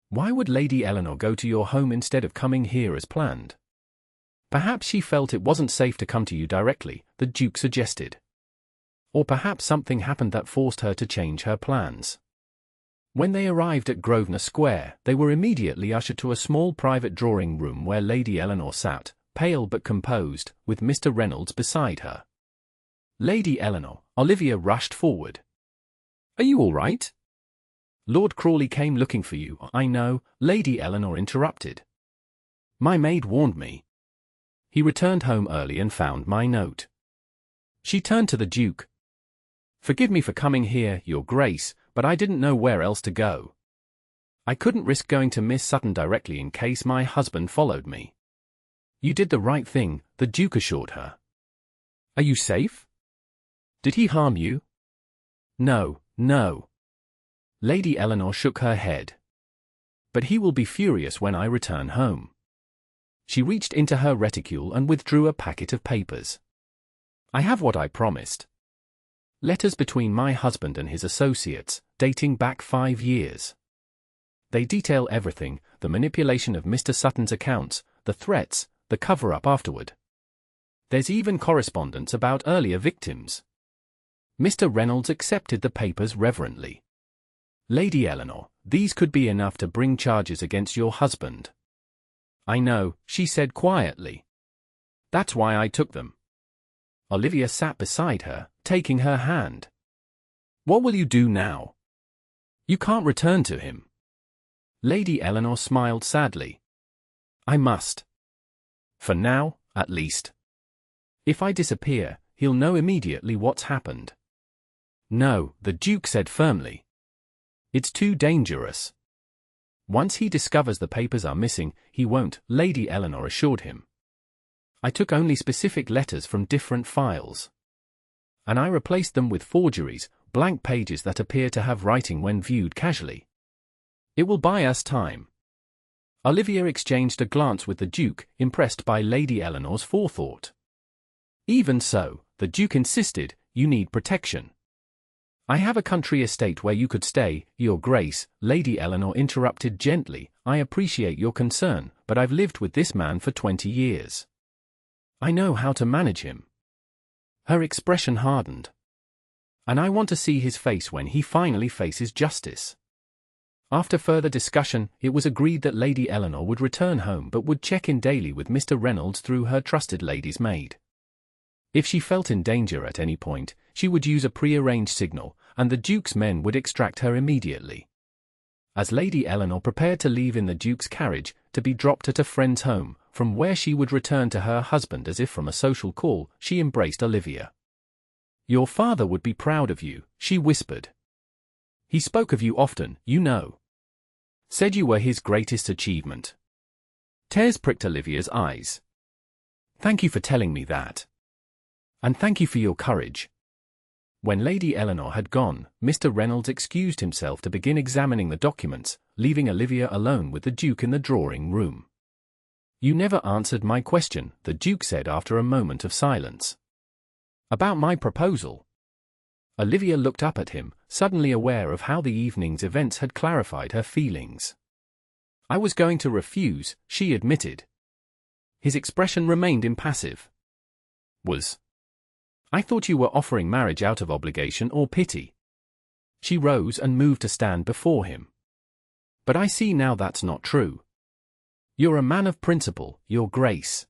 Why would Lady Eleanor go to your home instead of coming here as planned? Perhaps she felt it wasn't safe to come to you directly, the Duke suggested. Or perhaps something happened that forced her to change her plans. When they arrived at Grosvenor Square, they were immediately ushered to a small private drawing room where Lady Eleanor sat, pale but composed, with Mr. Reynolds beside her. Lady Eleanor, Olivia rushed forward. Are you all right? Lord Crawley came looking for you. I know, Lady Eleanor interrupted. My maid warned me. He returned home early and found my note. She turned to the Duke. Forgive me for coming here, Your Grace, but I didn't know where else to go. I couldn't risk going to Miss Sutton directly in case my husband followed me. You did the right thing, the Duke assured her. Are you safe? Did he harm you? No, no. Lady Eleanor shook her head. But he will be furious when I return home. She reached into her reticule and withdrew a packet of papers. I have what I promised. Letters between my husband and his associates, dating back 5 years. They detail everything, the manipulation of Mr. Sutton's accounts, the threats, the cover-up afterward. There's even correspondence about earlier victims. Mr. Reynolds accepted the papers reverently. Lady Eleanor, these could be enough to bring charges against your husband. I know, she said quietly. That's why I took them. Olivia sat beside her, taking her hand. What will you do now? You can't return to him. Lady Eleanor smiled sadly. I must. For now, at least. If I disappear, he'll know immediately what's happened. No, the Duke said firmly. It's too dangerous. Once he discovers the papers are missing, he won't, Lady Eleanor assured him. I took only specific letters from different files. And I replaced them with forgeries, blank pages that appear to have writing when viewed casually. It will buy us time. Olivia exchanged a glance with the Duke, impressed by Lady Eleanor's forethought. Even so, the Duke insisted, you need protection. I have a country estate where you could stay, Your Grace, Lady Eleanor interrupted gently. I appreciate your concern, but I've lived with this man for 20 years. I know how to manage him. Her expression hardened. And I want to see his face when he finally faces justice. After further discussion, it was agreed that Lady Eleanor would return home but would check in daily with Mr. Reynolds through her trusted lady's maid. If she felt in danger at any point, she would use a pre-arranged signal, and the Duke's men would extract her immediately. As Lady Eleanor prepared to leave in the Duke's carriage, to be dropped at a friend's home, from where she would return to her husband as if from a social call, she embraced Olivia. Your father would be proud of you, she whispered. He spoke of you often, you know. Said you were his greatest achievement. Tears pricked Olivia's eyes. Thank you for telling me that. And thank you for your courage. When Lady Eleanor had gone, Mr. Reynolds excused himself to begin examining the documents, leaving Olivia alone with the Duke in the drawing room. You never answered my question, the Duke said after a moment of silence. About my proposal. Olivia looked up at him, suddenly aware of how the evening's events had clarified her feelings. I was going to refuse, she admitted. His expression remained impassive. I thought you were offering marriage out of obligation or pity. She rose and moved to stand before him. But I see now that's not true. You're a man of principle, Your Grace.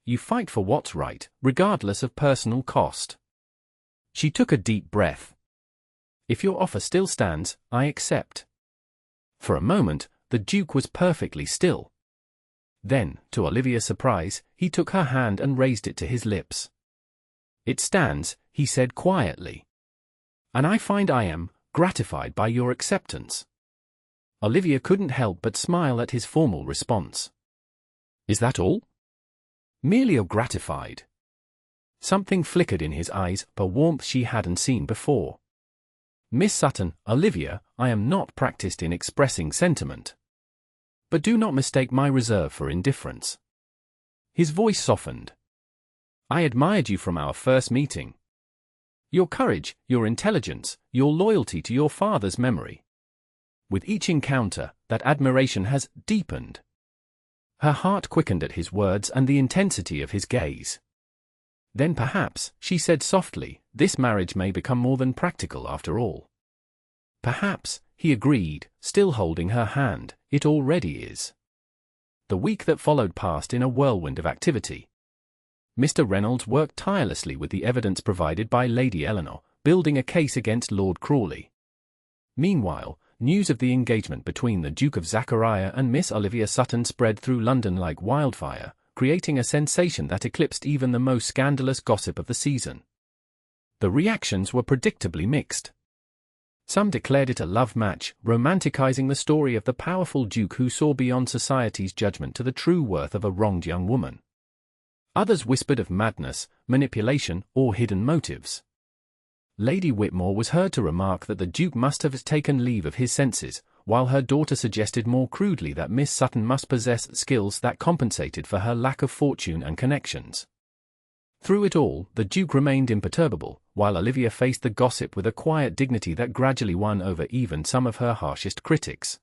You fight for what's right, regardless of personal cost. She took a deep breath. If your offer still stands, I accept. For a moment, the Duke was perfectly still. Then, to Olivia's surprise, he took her hand and raised it to his lips. It stands, he said quietly. And I find I am gratified by your acceptance. Olivia couldn't help but smile at his formal response. Is that all? Merely gratified. Something flickered in his eyes, a warmth she hadn't seen before. Miss Sutton, Olivia, I am not practiced in expressing sentiment. But do not mistake my reserve for indifference. His voice softened. I admired you from our first meeting. Your courage, your intelligence, your loyalty to your father's memory. With each encounter, that admiration has deepened. Her heart quickened at his words and the intensity of his gaze. Then perhaps, she said softly, this marriage may become more than practical after all. Perhaps, he agreed, still holding her hand, it already is. The week that followed passed in a whirlwind of activity. Mr. Reynolds worked tirelessly with the evidence provided by Lady Eleanor, building a case against Lord Crawley. Meanwhile, news of the engagement between the Duke of Zachariah and Miss Olivia Sutton spread through London like wildfire, creating a sensation that eclipsed even the most scandalous gossip of the season. The reactions were predictably mixed. Some declared it a love match, romanticizing the story of the powerful Duke who saw beyond society's judgment to the true worth of a wronged young woman. Others whispered of madness, manipulation, or hidden motives. Lady Whitmore was heard to remark that the Duke must have taken leave of his senses, while her daughter suggested more crudely that Miss Sutton must possess skills that compensated for her lack of fortune and connections. Through it all, the Duke remained imperturbable, while Olivia faced the gossip with a quiet dignity that gradually won over even some of her harshest critics.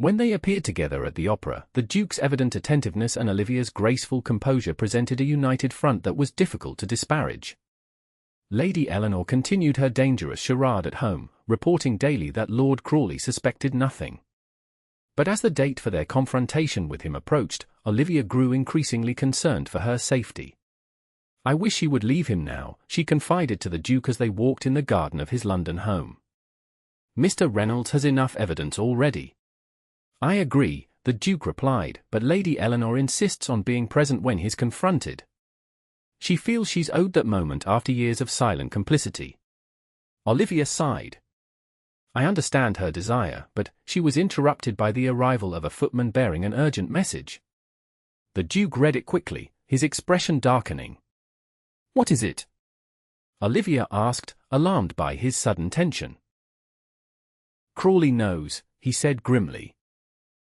When they appeared together at the opera, the Duke's evident attentiveness and Olivia's graceful composure presented a united front that was difficult to disparage. Lady Eleanor continued her dangerous charade at home, reporting daily that Lord Crawley suspected nothing. But as the date for their confrontation with him approached, Olivia grew increasingly concerned for her safety. "I wish he would leave him now," she confided to the Duke as they walked in the garden of his London home. "Mr. Reynolds has enough evidence already." "I agree," the Duke replied, "but Lady Eleanor insists on being present when he's confronted. She feels she's owed that moment after years of silent complicity." Olivia sighed. "I understand her desire, but," she was interrupted by the arrival of a footman bearing an urgent message. The Duke read it quickly, his expression darkening. "What is it?" Olivia asked, alarmed by his sudden tension. "Crawley knows," he said grimly.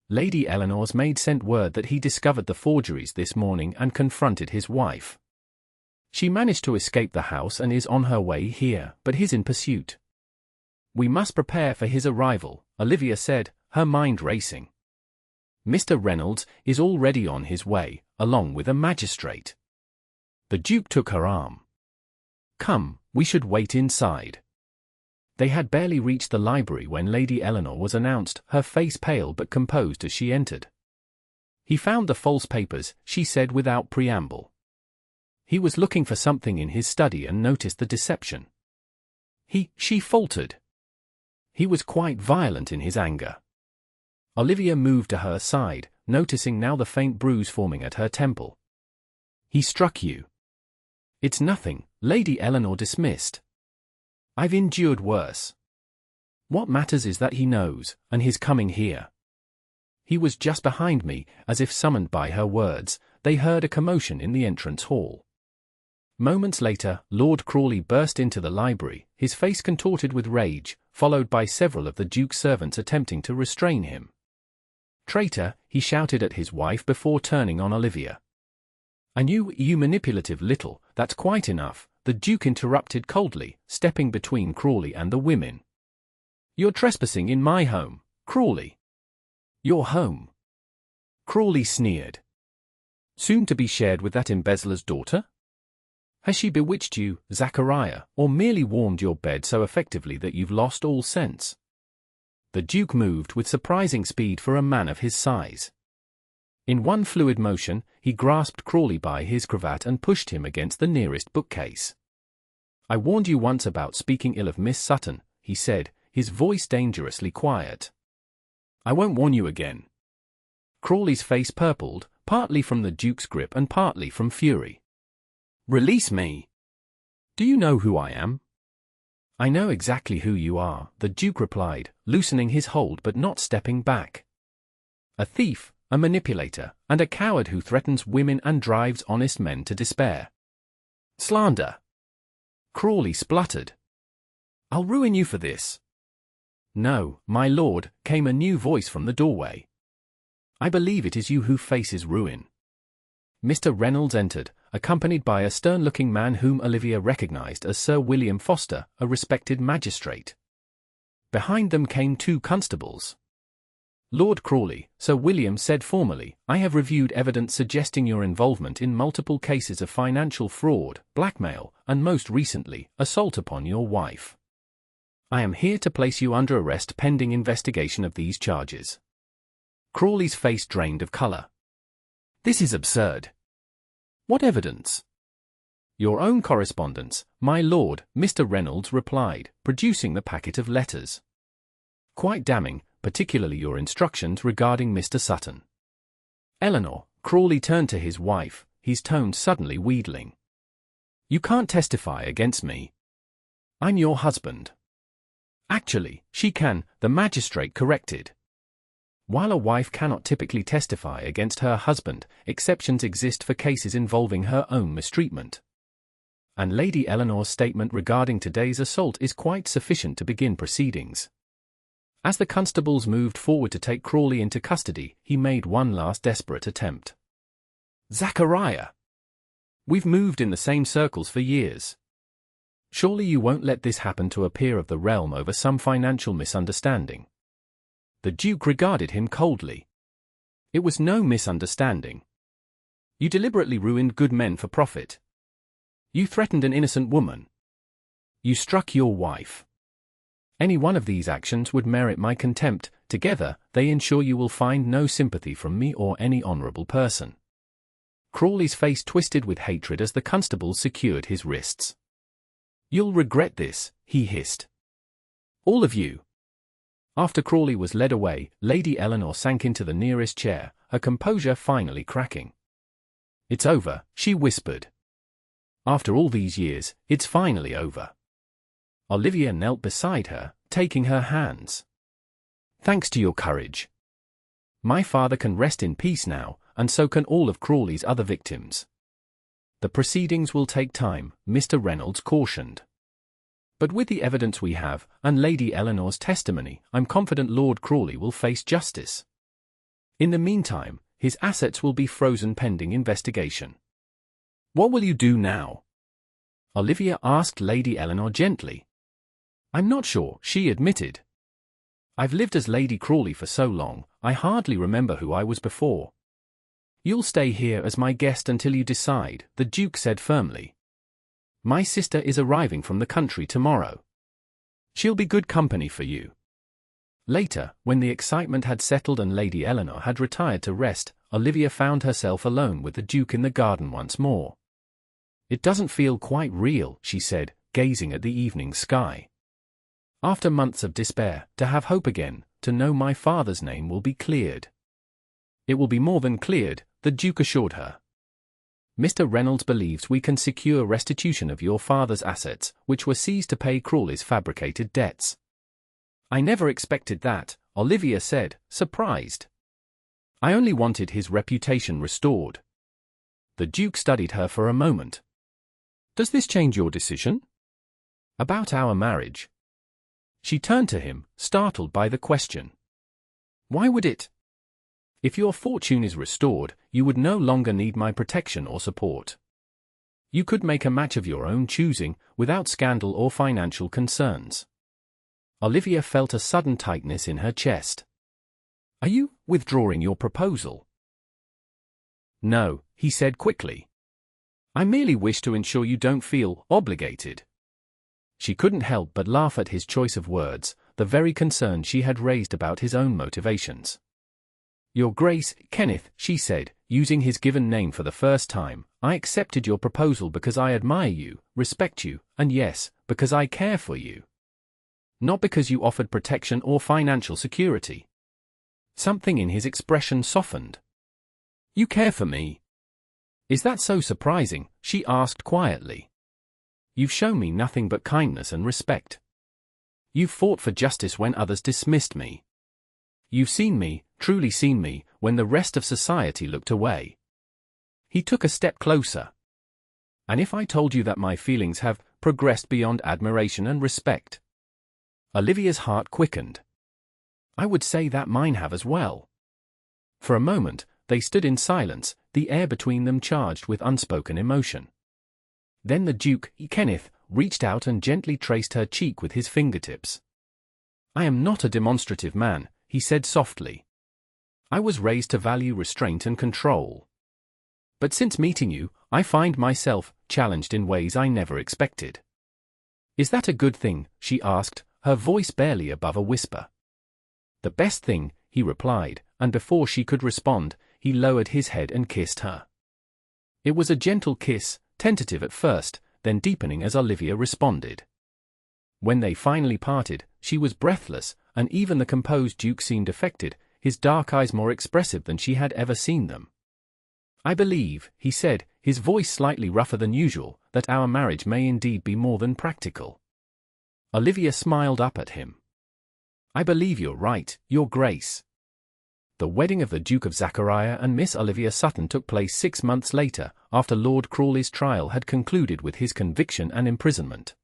"Lady Eleanor's maid sent word that he discovered the forgeries this morning and confronted his wife. She managed to escape the house and is on her way here, but he's in pursuit. We must prepare for his arrival," Olivia said, her mind racing. "Mr. Reynolds is already on his way, along with a magistrate." The Duke took her arm. "Come, we should wait inside." They had barely reached the library when Lady Eleanor was announced, her face pale but composed as she entered. "He found the false papers," she said without preamble. "He was looking for something in his study and noticed the deception. She faltered. He was quite violent in his anger." Olivia moved to her side, noticing now the faint bruise forming at her temple. "He struck you." "It's nothing," Lady Eleanor dismissed. "I've endured worse. What matters is that he knows, and he's coming here." He was just behind me. As if summoned by her words, they heard a commotion in the entrance hall. Moments later, Lord Crawley burst into the library, his face contorted with rage, followed by several of the Duke's servants attempting to restrain him. "Traitor," he shouted at his wife before turning on Olivia. "And you manipulative little, that's quite enough," the Duke interrupted coldly, stepping between Crawley and the women. "You're trespassing in my home, Crawley." "Your home?" Crawley sneered. "Soon to be shared with that embezzler's daughter? Has she bewitched you, Zachariah, or merely warmed your bed so effectively that you've lost all sense?" The Duke moved with surprising speed for a man of his size. In one fluid motion, he grasped Crawley by his cravat and pushed him against the nearest bookcase. "I warned you once about speaking ill of Miss Sutton," he said, his voice dangerously quiet. "I won't warn you again." Crawley's face purpled, partly from the Duke's grip and partly from fury. "Release me! Do you know who I am?" "I know exactly who you are," the Duke replied, loosening his hold but not stepping back. "A thief, a manipulator, and a coward who threatens women and drives honest men to despair." "Slander!" Crawley spluttered. "I'll ruin you for this." "No, my lord," came a new voice from the doorway. "I believe it is you who faces ruin." Mr. Reynolds entered, accompanied by a stern-looking man whom Olivia recognized as Sir William Foster, a respected magistrate. Behind them came two constables. "Lord Crawley," Sir William said formally, "I have reviewed evidence suggesting your involvement in multiple cases of financial fraud, blackmail, and most recently, assault upon your wife. I am here to place you under arrest pending investigation of these charges." Crawley's face drained of color. "This is absurd." "What evidence?" "Your own correspondence, my lord," Mr. Reynolds replied, producing the packet of letters. "Quite damning, particularly your instructions regarding Mr. Sutton." "Eleanor," Crawley turned to his wife, his tone suddenly wheedling. "You can't testify against me. I'm your husband." "Actually, she can," the magistrate corrected. "While a wife cannot typically testify against her husband, exceptions exist for cases involving her own mistreatment. And Lady Eleanor's statement regarding today's assault is quite sufficient to begin proceedings." As the constables moved forward to take Crawley into custody, he made one last desperate attempt. "Zachariah! We've moved in the same circles for years. Surely you won't let this happen to a peer of the realm over some financial misunderstanding." The Duke regarded him coldly. "It was no misunderstanding. You deliberately ruined good men for profit. You threatened an innocent woman. You struck your wife. Any one of these actions would merit my contempt. Together, they ensure you will find no sympathy from me or any honorable person." Crawley's face twisted with hatred as the constables secured his wrists. "You'll regret this," he hissed. "All of you." After Crawley was led away, Lady Eleanor sank into the nearest chair, her composure finally cracking. "It's over," she whispered. "After all these years, it's finally over." Olivia knelt beside her, taking her hands. "Thanks to your courage. My father can rest in peace now, and so can all of Crawley's other victims." "The proceedings will take time," Mr. Reynolds cautioned. "But with the evidence we have, and Lady Eleanor's testimony, I'm confident Lord Crawley will face justice. In the meantime, his assets will be frozen pending investigation." "What will you do now?" Olivia asked Lady Eleanor gently. "I'm not sure," she admitted. "I've lived as Lady Crawley for so long, I hardly remember who I was before." "You'll stay here as my guest until you decide," the Duke said firmly. "My sister is arriving from the country tomorrow. She'll be good company for you." Later, when the excitement had settled and Lady Eleanor had retired to rest, Olivia found herself alone with the Duke in the garden once more. "It doesn't feel quite real," she said, gazing at the evening sky. "After months of despair, to have hope again, to know my father's name will be cleared." "It will be more than cleared," the Duke assured her. "Mr. Reynolds believes we can secure restitution of your father's assets, which were seized to pay Crawley's fabricated debts." "I never expected that," Olivia said, surprised. "I only wanted his reputation restored." The Duke studied her for a moment. "Does this change your decision?" "About our marriage?" She turned to him, startled by the question. "Why would it? If your fortune is restored, you would no longer need my protection or support. You could make a match of your own choosing, without scandal or financial concerns." Olivia felt a sudden tightness in her chest. "Are you withdrawing your proposal?" "No," he said quickly. "I merely wish to ensure you don't feel obligated." She couldn't help but laugh at his choice of words, the very concern she had raised about his own motivations. "Your Grace, Kenneth," she said, using his given name for the first time, "I accepted your proposal because I admire you, respect you, and yes, because I care for you. Not because you offered protection or financial security." Something in his expression softened. "You care for me? Is that so surprising?" she asked quietly. "You've shown me nothing but kindness and respect. You've fought for justice when others dismissed me. You've seen me, truly seen me, when the rest of society looked away." He took a step closer. "And if I told you that my feelings have progressed beyond admiration and respect?" Olivia's heart quickened. "I would say that mine have as well." For a moment, they stood in silence, the air between them charged with unspoken emotion. Then the Duke, Kenneth, reached out and gently traced her cheek with his fingertips. "I am not a demonstrative man," he said softly. "I was raised to value restraint and control. But since meeting you, I find myself challenged in ways I never expected." "Is that a good thing?" she asked, her voice barely above a whisper. "The best thing," he replied, and before she could respond, he lowered his head and kissed her. It was a gentle kiss, tentative at first, then deepening as Olivia responded. When they finally parted, she was breathless, and even the composed Duke seemed affected, his dark eyes more expressive than she had ever seen them. "I believe," he said, his voice slightly rougher than usual, "that our marriage may indeed be more than practical." Olivia smiled up at him. "I believe you're right, Your Grace." The wedding of the Duke of Zachariah and Miss Olivia Sutton took place 6 months later, after Lord Crawley's trial had concluded with his conviction and imprisonment.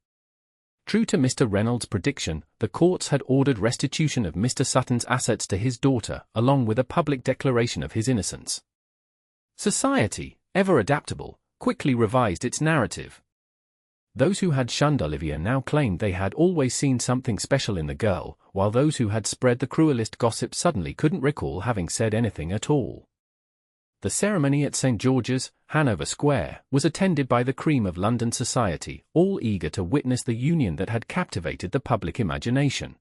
True to Mr. Reynolds' prediction, the courts had ordered restitution of Mr. Sutton's assets to his daughter, along with a public declaration of his innocence. Society, ever adaptable, quickly revised its narrative. Those who had shunned Olivia now claimed they had always seen something special in the girl, while those who had spread the cruelest gossip suddenly couldn't recall having said anything at all. The ceremony at St. George's, Hanover Square, was attended by the cream of London society, all eager to witness the union that had captivated the public imagination.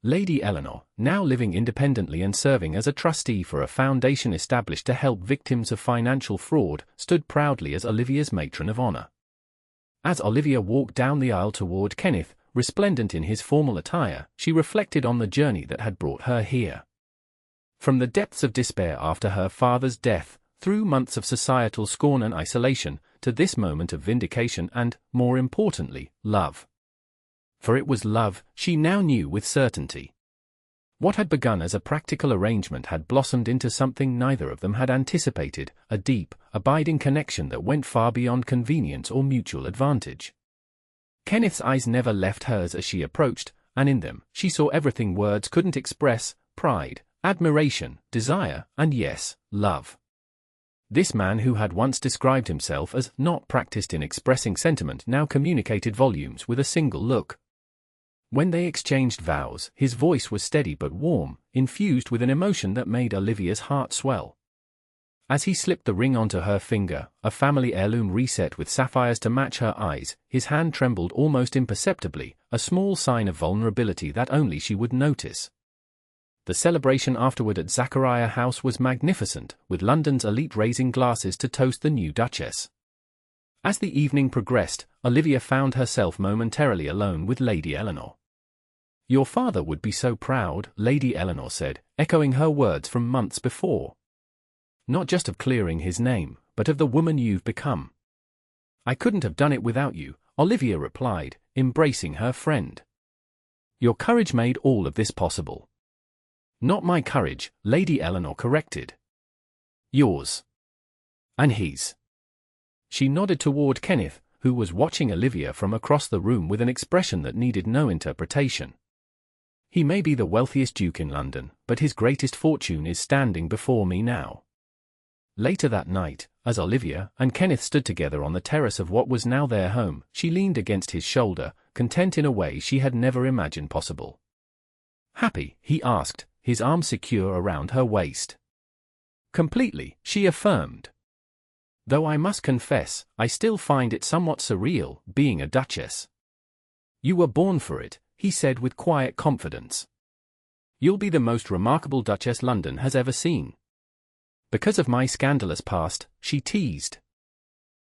Lady Eleanor, now living independently and serving as a trustee for a foundation established to help victims of financial fraud, stood proudly as Olivia's matron of honor. As Olivia walked down the aisle toward Kenneth, resplendent in his formal attire, she reflected on the journey that had brought her here. From the depths of despair after her father's death, through months of societal scorn and isolation, to this moment of vindication and, more importantly, love. For it was love, she now knew with certainty. What had begun as a practical arrangement had blossomed into something neither of them had anticipated, a deep, abiding connection that went far beyond convenience or mutual advantage. Kenneth's eyes never left hers as she approached, and in them, she saw everything words couldn't express: pride, admiration, desire, and yes, love. This man who had once described himself as not practiced in expressing sentiment now communicated volumes with a single look. When they exchanged vows, his voice was steady but warm, infused with an emotion that made Olivia's heart swell. As he slipped the ring onto her finger, a family heirloom reset with sapphires to match her eyes, his hand trembled almost imperceptibly, a small sign of vulnerability that only she would notice. The celebration afterward at Zachariah House was magnificent, with London's elite raising glasses to toast the new Duchess. As the evening progressed, Olivia found herself momentarily alone with Lady Eleanor. "Your father would be so proud," Lady Eleanor said, echoing her words from months before. "Not just of clearing his name, but of the woman you've become." "I couldn't have done it without you," Olivia replied, embracing her friend. "Your courage made all of this possible." "Not my courage," Lady Eleanor corrected. "Yours. And his." She nodded toward Kenneth, who was watching Olivia from across the room with an expression that needed no interpretation. "He may be the wealthiest duke in London, but his greatest fortune is standing before me now." Later that night, as Olivia and Kenneth stood together on the terrace of what was now their home, she leaned against his shoulder, content in a way she had never imagined possible. "Happy?" he asked, his arm secure around her waist. "Completely," she affirmed. "Though I must confess, I still find it somewhat surreal, being a duchess." "You were born for it," he said with quiet confidence. "You'll be the most remarkable duchess London has ever seen." "Because of my scandalous past," she teased.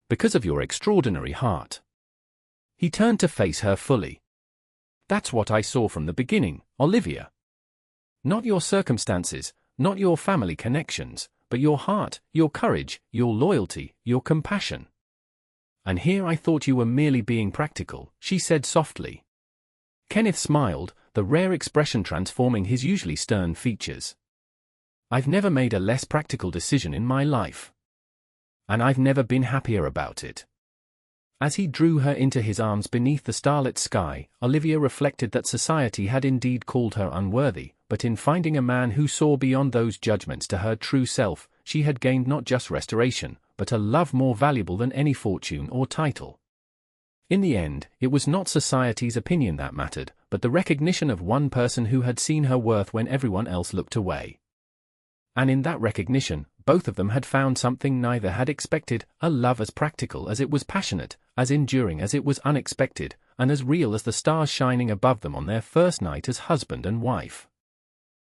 "Because of your extraordinary heart." He turned to face her fully. "That's what I saw from the beginning, Olivia. Not your circumstances, not your family connections, but your heart, your courage, your loyalty, your compassion." "And here I thought you were merely being practical," she said softly. Kenneth smiled, the rare expression transforming his usually stern features. "I've never made a less practical decision in my life. And I've never been happier about it." As he drew her into his arms beneath the starlit sky, Olivia reflected that society had indeed called her unworthy, but in finding a man who saw beyond those judgments to her true self, she had gained not just restoration, but a love more valuable than any fortune or title. In the end, it was not society's opinion that mattered, but the recognition of one person who had seen her worth when everyone else looked away. And in that recognition, both of them had found something neither had expected, a love as practical as it was passionate, as enduring as it was unexpected, and as real as the stars shining above them on their first night as husband and wife.